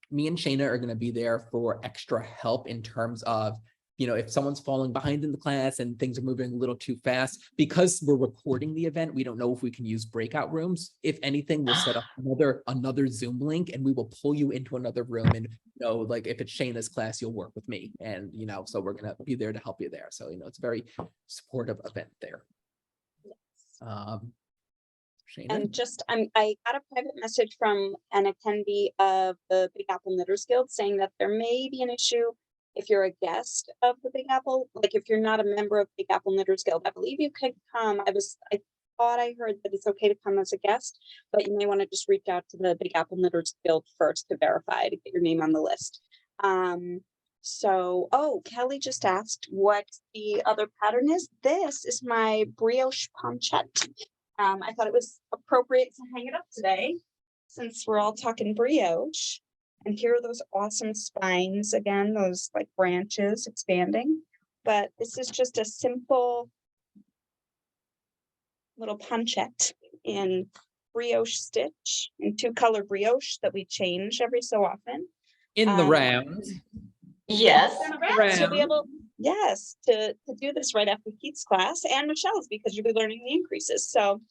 me and Shaina are going to be there for extra help in terms of, you know, if someone's falling behind in the class and things are moving a little too fast, because we're recording the event, we don't know if we can use breakout rooms. If anything, we'll set up another Zoom link, and we will pull you into another room. And, you know, like if it's Shaina's class, you'll work with me, and, you know, so we're going to be there to help you there. So, you know, it's a very supportive event there. Shaina? And just, I got a private message from an attendee of the Big Apple Knitters Guild saying that there may be an issue if you're a guest of the Big Apple, like if you're not a member of Big Apple Knitters Guild. I believe you could come. I thought I heard that it's okay to come as a guest, but you may want to just reach out to the Big Apple Knitters Guild first to verify, to get your name on the list. Oh, Kelly just asked what the other pattern is. This is my brioche ponchette. I thought it was appropriate to hang it up today, since we're all talking brioche. And here are those awesome spines again, those like branches expanding. But this is just a simple little ponchette in brioche stitch, in 2-color brioche that we change every so often. In the round. Yes. To be able, yes, to do this right after Keith's class and Michelle's, because you'll be learning the increases. So,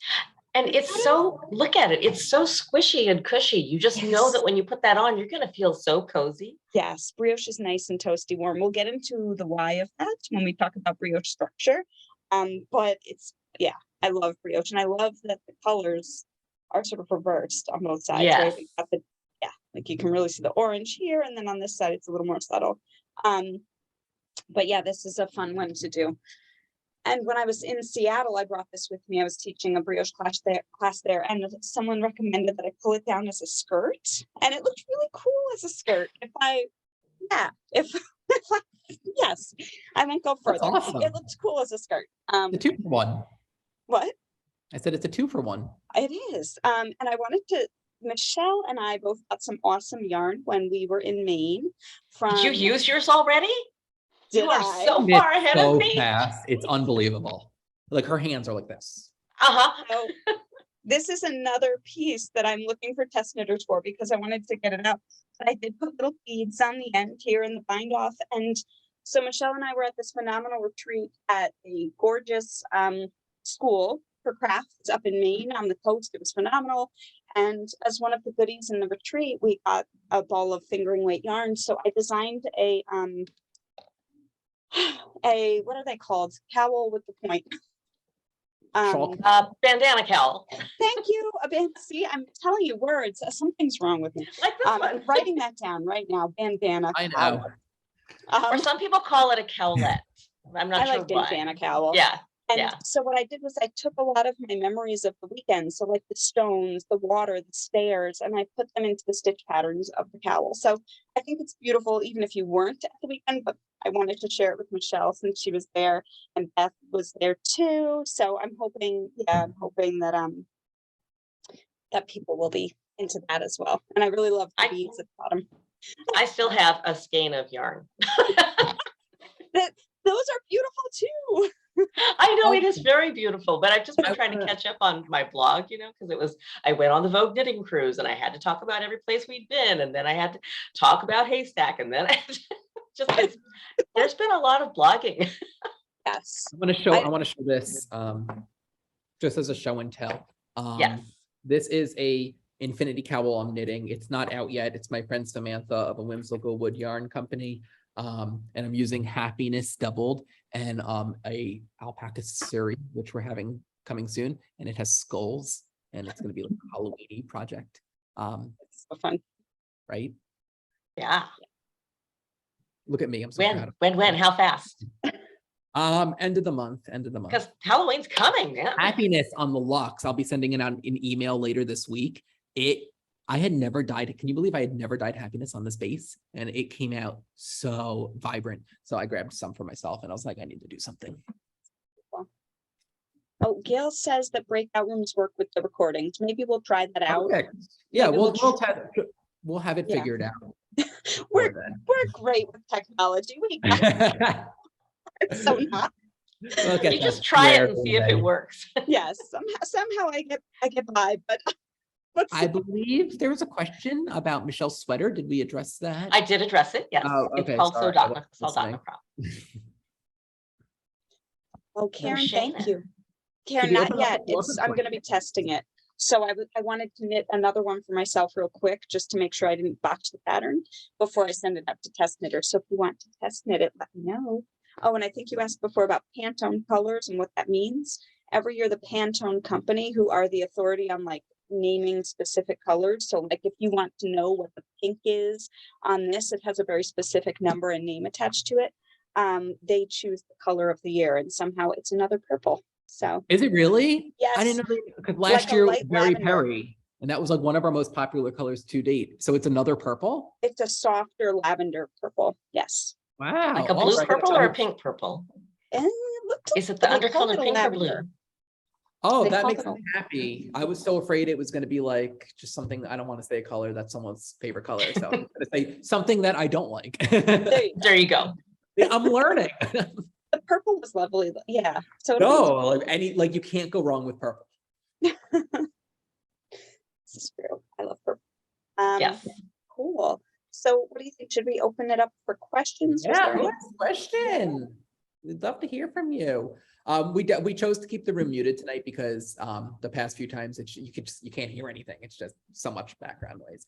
and it's so, look at it, it's so squishy and cushy. You just know that when you put that on, you're going to feel so cozy. yes, brioche is nice and toasty warm. We'll get into the why of that when we talk about brioche structure. But it's, yeah, I love brioche, and I love that the colors are sort of reversed on both sides. Yes. Right? We got the, yeah, like you can really see the orange here, and then on this side it's a little more subtle. But yeah, this is a fun one to do. And when I was in Seattle, I brought this with me. I was teaching a brioche class there, and someone recommended that I pull it down as a skirt, and it looked really cool as a skirt. Yes, I won't go further. Awesome. It looked cool as a skirt. The 2-for-1. What? I said it's a 2-for-1. It is. And I wanted to, Michelle and I both got some awesome yarn when we were in Maine. Did you use yours already? You are so far ahead of me. Fast. It's unbelievable. Like her hands are like this. So this is another piece that I'm looking for test knitters for, because I wanted to get it out. But I did put little beads on the end here in the bind off. And so Michelle and I were at this phenomenal retreat at a gorgeous school for crafts up in Maine on the coast. It was phenomenal. And as one of the goodies in the retreat, we got a ball of fingering weight yarn. So I designed a what are they called? Cowl with the point. Shawl. Bandana cowl, Thank you. See, I'm telling you words. Something's wrong with me. like this I'm one. writing that down right now. Bandana I cowl. know. Or some people call it a cowlet. I'm not I sure like why. bandana cowl. Yeah, And yeah. so what I did was I took a lot of my memories of the weekend, so like the stones, the water, the stairs, and I put them into the stitch patterns of the cowl. So I think it's beautiful, even if you weren't at the weekend, but I wanted to share it with Michelle since she was there and Beth was there too. So I'm hoping that that people will be into that as well. And I really love the beads at the bottom. I still have a skein of yarn. Those are beautiful too. I know it is very beautiful, but I've just been I trying to wanna- catch up on my blog, because I went on the Vogue knitting cruise and I had to talk about every place we'd been, and then I had to talk about Haystack, and then there's been a lot of blogging. Yes. I want to show this just as a show and tell. Yes. This is a infinity cowl I'm knitting. It's not out yet. It's my friend Samantha of a Whimsical Wood Yarn Company. And I'm using Happiness Doubled and a alpaca suri, which we're having coming soon, and it has skulls, and it's going to be like a Halloween-y project. It's so fun. Right? Yeah. Look at me. I'm so proud of When, how fast? end of the month. Because Halloween's coming, man. Happiness on the Lux. I'll be sending it out in email later this week. I had never dyed. Can you believe I had never dyed Happiness on this base? And it came out so vibrant. So I grabbed some for myself and I was like, I need to do something. Oh, Gail says that breakout rooms work with the recordings. Maybe we'll try that out. Okay. Yeah, Maybe we'll have it Yeah. figured out. We're before great with technology. We got then. it. So not. We'll get You that just try it squared and see if it away. works. Yes. Somehow I get by, but let's I believe there was a question about Michelle's sweater. Did we address that? I did address it, yes. Oh, okay, It's called sorry, I wasn't Soldotna listening. Crop. Oh, Karen, thank Shaina. you. Karen, we not open up yet. the floor for I'm going to be testing it. So I wanted to knit another one for myself real quick, just to make sure I didn't botch the pattern before I send it up to test knitters. So if you want to test knit it, let me know. Oh, and I think you asked before about Pantone colors and what that means. Every year, the Pantone company, who are the authority on like naming specific colors. So like if you want to know what the pink is on this, it has a very specific number and name attached to it. They choose the color of the year, and somehow it's another purple. So Is it really? yes, I didn't know because Like last a year was light Berry lavender. Perry, and that was like one of our most popular colors to date. So it's another purple. it's a softer lavender purple. Yes. Wow. Like a all blue right. purple or a pink purple? And it looked Is it the they called undertone it of a pink or lavender. blue? Oh, They that called makes it me happy. I was so afraid it was going to be like just something. I don't want to say a color that's someone's favorite color. So I'm going to say something that I don't like. There you go. There you go. I'm learning. The purple was lovely. Yeah. So No, like you can't go wrong with purple. this is true. I love purple. Yes. Cool. So what do you think? Should we open it up for questions? Was Yeah, there any- next question. We'd love to hear from you. We chose to keep the room muted tonight because the past few times you can't hear anything. It's just so much background noise.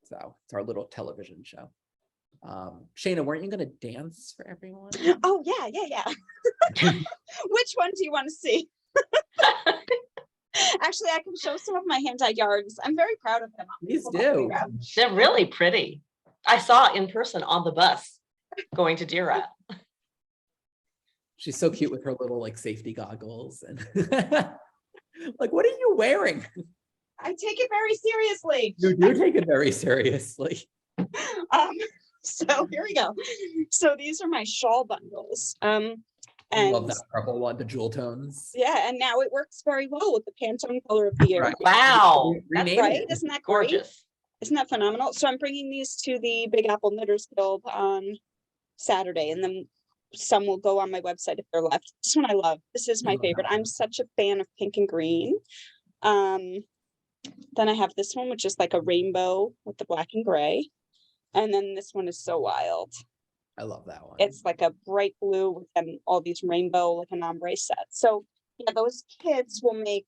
So it's our little television show. Shaina, weren't you gonna dance for everyone? Oh yeah. Which one do you want to see? Actually, I can show some of my hand-dyed yarns. I'm very proud of them. Please do. They're really pretty. I saw in person on the bus going to Deer Rat. She's so cute with her little like safety goggles and like, what are you wearing? I take it very seriously. You do take it very seriously. So here we go. So these are my shawl bundles. I And love that purple one, the jewel tones. yeah, and now it works very well with the Pantone color of the year. Right. Wow. That's Rename Right? it. Isn't that great? gorgeous. Isn't that phenomenal? So I'm bringing these to the Big Apple Knitters Guild on Saturday, and then some will go on my website if they're left. This one I love. This is I my love favorite. that I'm such a fan of pink and green. Then I have this one, which is like a rainbow with the black and gray. And then this one is so wild. I love that one. It's like a bright blue with then all these rainbow, like an ombre set. So yeah, those kids will make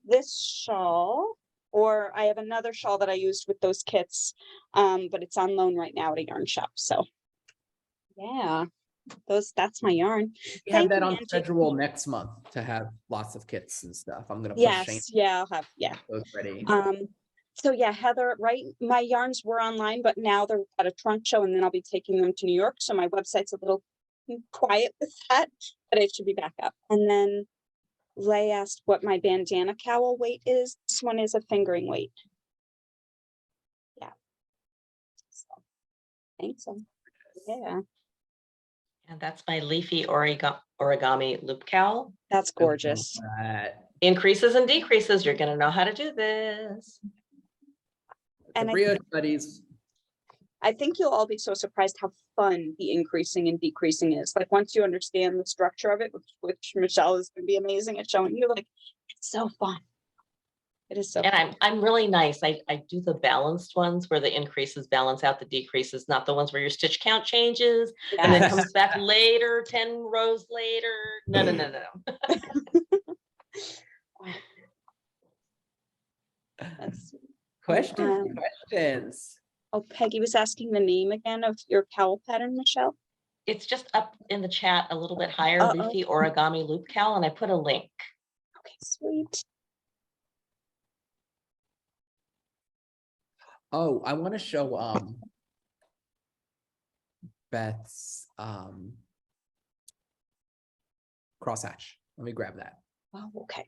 this shawl, or I have another shawl that I used with those kits, but it's on loan right now at a yarn shop. So yeah, that's my yarn. We have Thank that you, on Angie. schedule next month to have lots of kits and stuff. I'm gonna push Shane Yes, yeah, I'll have, yeah. those ready. So yeah, Heather, right, my yarns were online, but now they're at a trunk show and then I'll be taking them to New York. So my website's a little quiet with that, but it should be back up. And then Lay asked what my bandana cowl weight is. This one is a fingering weight. Yeah. So, thanks. Yeah, And that's my leafy origami loop cowl. that's gorgeous. Increases and decreases. You're going to know how to do this. The And Brioche Buddies. I think you'll all be so surprised how fun the increasing and decreasing is. Like once you understand the structure of it, which Michelle is going to be amazing at showing you, like it's so fun. It is so fun. And I'm really nice. I do the balanced ones where the increases balance out the decreases, not the ones where your stitch count changes and then Yes. comes back later, 10 rows later. No. That's, Questions. oh, Peggy was asking the name again of your cowl pattern, Michelle. It's just up in the chat a little bit higher, Uh-oh. leafy origami loop cowl, and I put a link. Okay, sweet. Oh, I want to show Beth's crosshatch. Let me grab that. Oh, okay.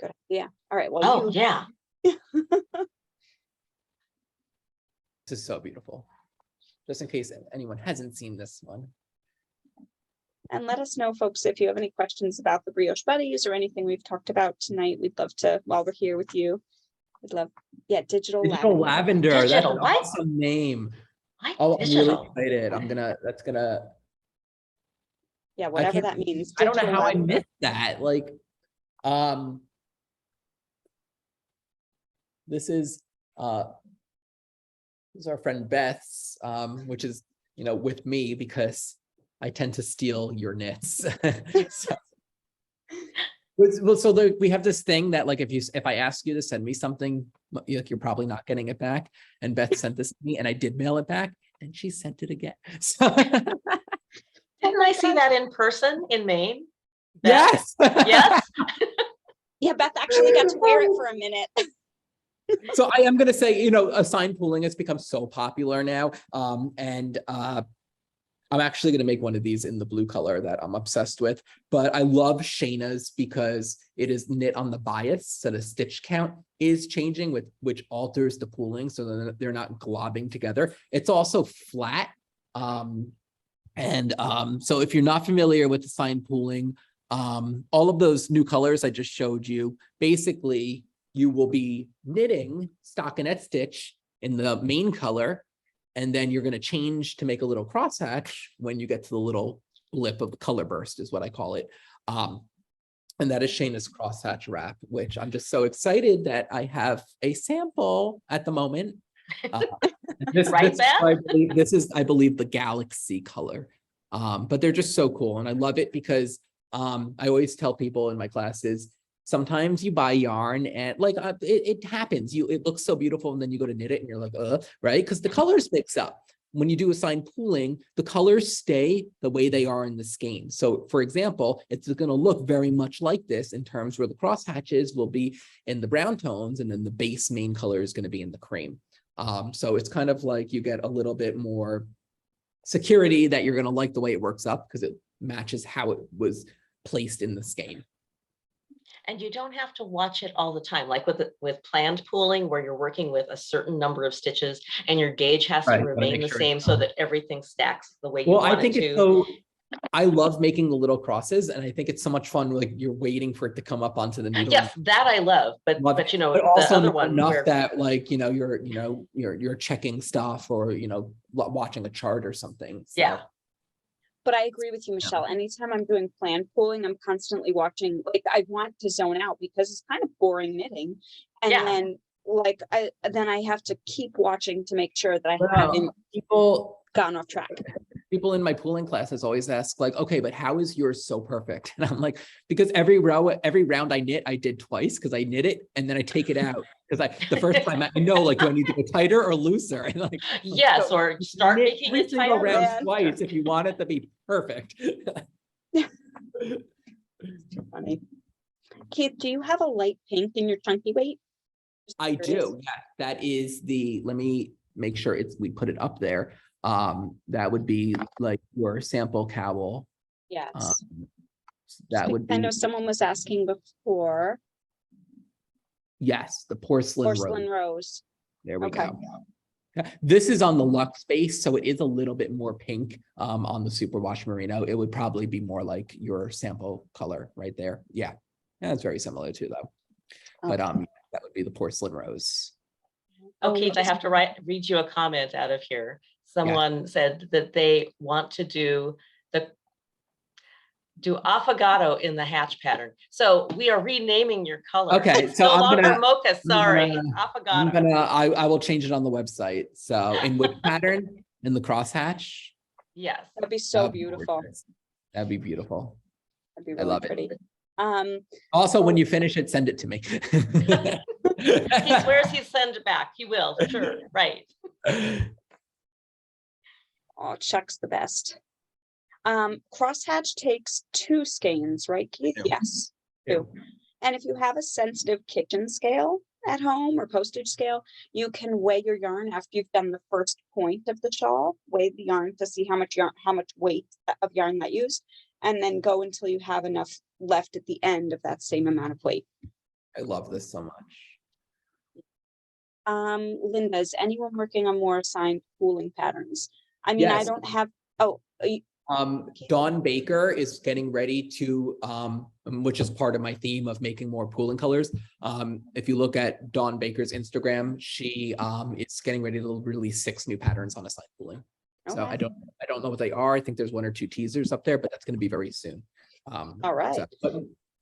Good. Yeah. All right. Well, Oh, yeah. This is so beautiful. Just in case anyone hasn't seen this one. and let us know, folks, if you have any questions about the Brioche Buddies or anything we've talked about tonight. We'd love to, while we're here with you. We'd love, yeah, digital Lavender. That's Digital, an what? awesome name. Why Oh, I'm really digital? excited. That's gonna. Yeah, I whatever can't- that means. I don't know Digital how I lavender. missed that. Like, this is our friend Beth's, which is, with me because I tend to steal your knits. So we have this thing that like if I ask you to send me something, you're probably not getting it back. And Beth sent this to me, and I did mail it back, and she sent it again. So Didn't I see that in person in Maine? yes, Yes. Yeah, Beth actually got to wear it for a minute. So I am going to say, assigned pooling has become so popular now. And I'm actually going to make one of these in the blue color that I'm obsessed with. But I love Shaina's because it is knit on the bias. So the stitch count is changing, which alters the pooling so that they're not globbing together. It's also flat. So if you're not familiar with assigned pooling, all of those new colors I just showed you, basically, you will be knitting stockinette stitch in the main color, and then you're going to change to make a little crosshatch when you get to the little blip of the color burst is what I call it. And that is Shaina's crosshatch wrap, which I'm just so excited that I have a sample at the moment. Right, Beth? I believe the galaxy color. But they're just so cool. And I love it because I always tell people in my classes, sometimes you buy yarn and like it happens. It looks so beautiful, and then you go to knit it and you're like, right? Because the colors mix up. When you do assigned pooling, the colors stay the way they are in the skein. So for example, it's going to look very much like this in terms where the crosshatches will be in the brown tones, and then the base main color is going to be in the cream. So it's kind of like you get a little bit more security that you're going to like the way it works up because it matches how it was placed in the skein. And you don't have to watch it all the time, like with planned pooling, where you're working with a certain number of stitches and your gauge has to remain the same so that everything stacks the way you want it to. I love making the little crosses, and I think it's so much fun. Like you're waiting for it to come up onto the needle. Yes, that I love, but also the other one enough where that like you're checking stuff or watching a chart or something. So. Yeah. But I agree with you, Michelle. Anytime I'm doing planned pooling, I'm constantly watching, like I want to zone out because it's kind of boring knitting. And then like I have to keep watching to make sure that I haven't gotten off track. people in my pooling classes always ask like, okay, but how is yours so perfect? And I'm like, because every round I knit, I did twice because I knit it and then I take it out. Because the first time I know, like, do I need to go tighter or looser? And like, Yes, so or start knit making every it single tighter. round Man. twice if you want it to be perfect. Funny. Keith, do you have a light pink in your chunky weight? Just I curious. do. Yeah, that is let me make sure we put it up there. That would be like your sample cowl. Yes. That would I be, know someone was asking before. yes, the porcelain Porcelain rose. rose. There we Okay. go. Yeah, this is on the Luxe base, so it is a little bit more pink on the Superwash Merino. It would probably be more like your sample color right there. Yeah, it's very similar too, though. But Okay. that would be the porcelain rose. Oh, we Keith, I just- have to read you a comment out of here. Someone said that they want to do affogato in the hatch pattern. So we are renaming your color. Okay, It's so no I'm longer gonna- mocha, sorry, I'm affogato. I will change it on the website. So in which pattern? In the crosshatch? Yes. That'd be so That'd be beautiful. gorgeous. That'd be beautiful. That'd be I really love it. pretty. Also, when you finish it, send it to me. He swears he'd send it back. He will, sure, right. Oh, Chuck's the best. Crosshatch takes 2 skeins, right, Keith? Yeah. Yes. Yeah. 2. And if you have a sensitive kitchen scale at home or postage scale, you can weigh your yarn after you've done the first point of the shawl, weigh the yarn to see how much weight of yarn that used, and then go until you have enough left at the end of that same amount of weight. I love this so much. Linda, is anyone working on more assigned pooling patterns? I mean, I Yes. don't have, Dawn Baker is getting ready to, which is part of my theme of making more pooling colors. If you look at Dawn Baker's Instagram, she is getting ready to release 6 new patterns on assigned pooling. So Okay. I don't know what they are. I think there's 1 or 2 teasers up there, but that's going to be very soon. All right.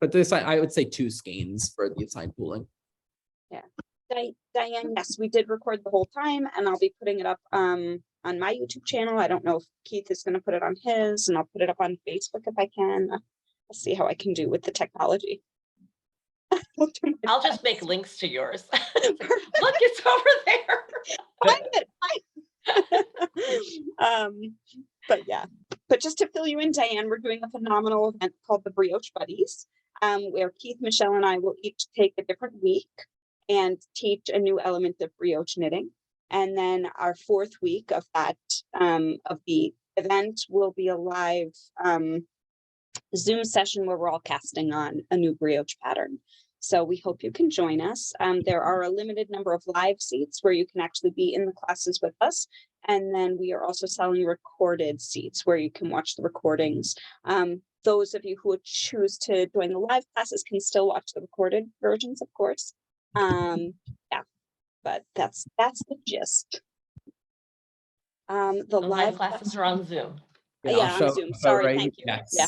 But this, I would say 2 skeins for the assigned pooling. Diane, yes, we did record the whole time, and I'll be putting it up on my YouTube channel. I don't know if Keith is going to put it on his, and I'll put it up on Facebook if I can. I'll see how I can do with the technology. I'll just make links to yours. Look, it's over there. Find it. But yeah, but just to fill you in, Diane, we're doing a phenomenal event called the Brioche Buddies, where Keith, Michelle, and I will each take a different week and teach a new element of brioche knitting. And then our 4th week of that, of the event, will be a live Zoom session where we're all casting on a new brioche pattern. So we hope you can join us. There are a limited number of live seats where you can actually be in the classes with us. And then we are also selling recorded seats where you can watch the recordings. Those of you who would choose to join the live classes can still watch the recorded versions, of course. Yeah, but that's the gist. The The live classes are on Zoom. Yeah, on Zoom. Sorry, thank you. Yes. Yeah.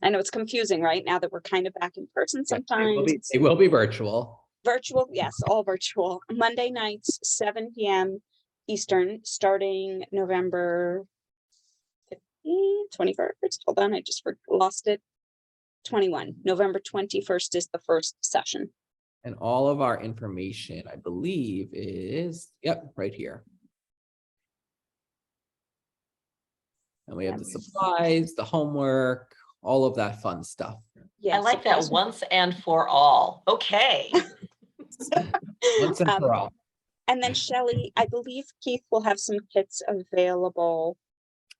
I know it's confusing, right? Now that we're kind of back in person sometimes. It will be virtual. Virtual, yes, all virtual. Monday nights, 7 p.m. Eastern, starting November 15th, 21st. Hold on, I just lost it. 21. November 21st is the first session. And all of our information, I believe, is, right here. And we have the supplies, the homework, all of that fun stuff. Yes, I like that, once and for all. Okay. Once and for all. And then Shelley, I believe Keith will have some kits available.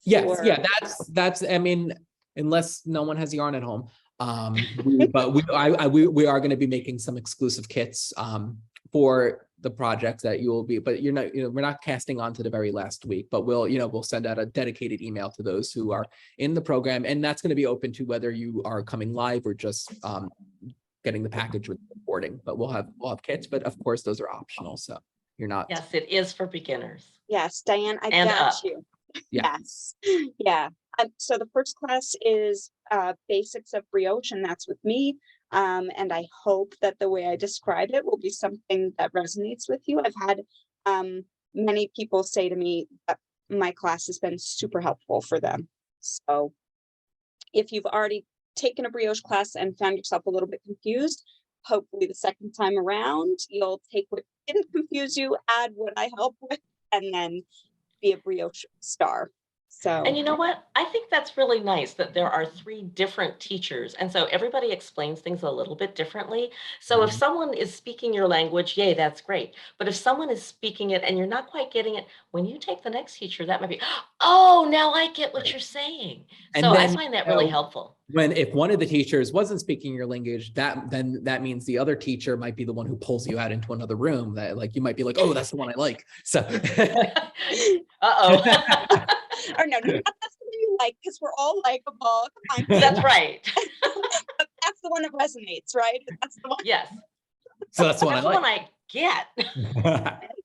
Yes, yeah, that's, I mean, unless no one has yarn at home. But we are going to be making some exclusive kits for the projects that you will be, but we're not casting on to the very last week, but we'll send out a dedicated email to those who are in the program, and that's going to be open to whether you are coming live or just getting the package with recording. But we'll have kits, but of course those are optional, so you're not. Yes, it is for beginners. Yes, Diane, I And got up. you. Yeah. Yes, yeah. So the first class is basics of brioche, and that's with me. And I hope that the way I describe it will be something that resonates with you. I've had many people say to me that my class has been super helpful for them. So if you've already taken a brioche class and found yourself a little bit confused, hopefully the second time around, you'll take what didn't confuse you, add what I help with, and then be a brioche star. So, And you know what? I think that's really nice that there are 3 different teachers. And so everybody explains things a little bit differently. So if Mhm. someone is speaking your language, yay, that's great. But if someone is speaking it and you're not quite getting it, when you take the next teacher, that might be, oh, now I get what Right. you're saying. And So I then, find that you really know, helpful. if one of the teachers wasn't speaking your language, that means the other teacher might be the one who pulls you out into another room, that like you might be like, oh, that's the one I like. So Uh-oh. or no, not that's the one you like, because we're all likable. Come on, That's right. but that's the one that resonates, right? That's the one. Yes. so that's the one I That's the one like. I get.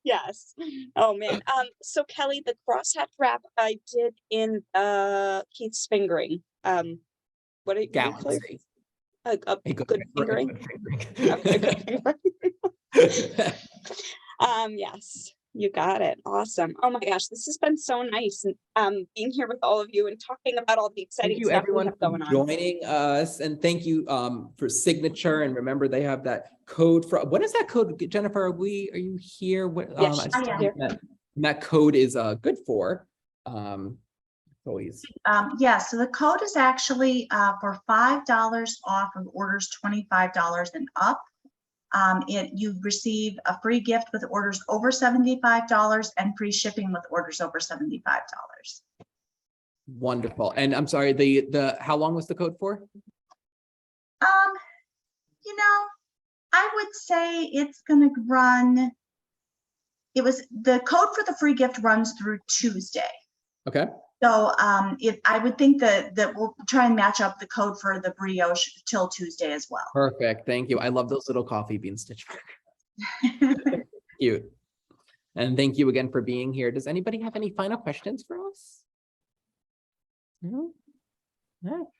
Yes. Oh man. So Kelly, the crosshatch wrap I did in Keith's fingering. What do you call it? Galaxy. A A good fingering. fingering. A good fingering. Yes, you got it. Awesome. Oh my gosh, this has been so nice. And being here with all of you and talking about all the exciting Thank you stuff we everyone have for going on. joining us, and thank you for Signature. And remember, they have that code for, when is that code, Jennifer? Are you here? Yes, I she's just still don't here. know what that code is good for. Always. Yeah, so the code is actually for $5 off of orders $25 and up. You receive a free gift with orders over $75 and free shipping with orders over $75. Wonderful. And I'm sorry, the how long was the code for? You know, I would say it's going to run. The code for the free gift runs through Tuesday. Okay. So if I would think that we'll try and match up the code for the brioche till Tuesday as well. Perfect. Thank you. I love those little coffee bean stitch markers. Cute. And thank you again for being here. Does anybody have any final questions for us? No? No.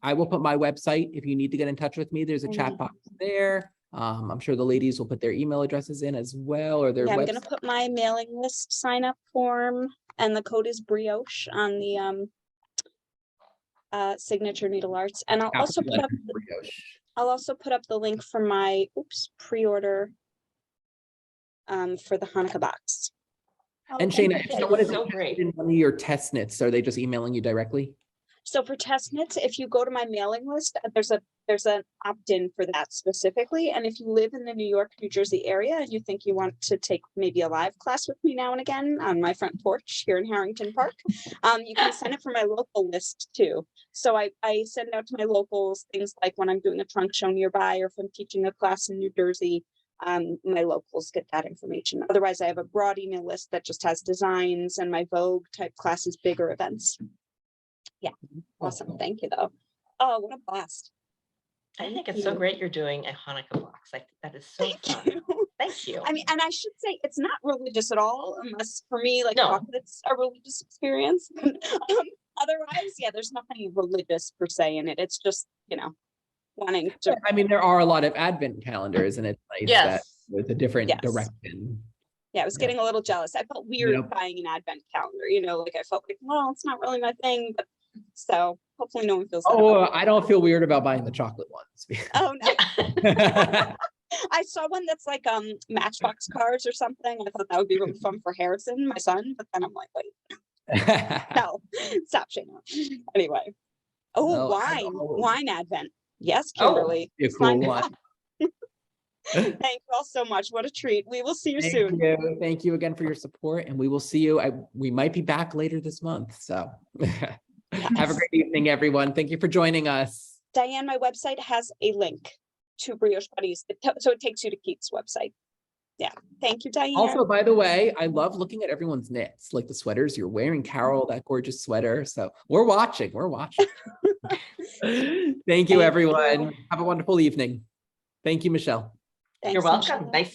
I will put my website if you need to get in touch with me. There's a chat box there. I'm sure the ladies will put their email addresses in as well, or their Yeah, I'm website. gonna put my mailing list sign up form, and the code is brioche on the Signature Needle Arts, and I'll also put up the link for my pre-order for the Hanukkah box. And thank Shaina, you, if Kelly. someone is So great. in one of your test knits, are they just emailing you directly? So for test knits, if you go to my mailing list, there's an opt-in for that specifically. And if you live in the New York, New Jersey area and you think you want to take maybe a live class with me now and again on my front porch here in Harrington Park, you can send it for my local list too. So I send out to my locals things like when I'm doing a trunk show nearby, or if I'm teaching a class in New Jersey, my locals get that information. Otherwise, I have a broad email list that just has designs and my Vogue type classes, bigger events. Yeah, awesome. Thank you, though. Oh, what a blast. I think it's so great you're doing a Hanukkah box. I think that is so fun. Thank you. I mean, and I should say it's not religious at all, unless for me, like No. chocolate's a religious experience. Otherwise, yeah, there's nothing religious per se in it. It's just, wanting to. I mean, there are a lot of Advent calendars, and it's nice that Yes. with a different Yes. direction. Yeah, I was getting a little jealous. I felt weird buying an Advent calendar, like I felt like, well, it's not really my thing, but so hopefully no one feels that. Oh, I don't feel weird about buying the chocolate ones. Oh no. Yeah. I saw one that's like Matchbox cars or something. I thought that would be really fun for Harrison, my son, but then I'm like, wait, no, stop, Shaina. Anyway. Oh, wine Advent. Yes, Kimberly. Be a Sign cool me one. up. Thank you all so much. What a treat. We will see you soon. Thank you again for your support, and we will see you. We might be back later this month. So have a great evening, everyone. Thank you for joining us. Diane, my website has a link to Brioche Buddies. So it takes you to Keith's website. Yeah. Thank you, Diane. Also, by the way, I love looking at everyone's knits, like the sweaters you're wearing, Carol, that gorgeous sweater. So we're watching. Thank you, everyone. Have a wonderful evening. Thank you, Michelle. Thanks, You're welcome. Michelle. Nice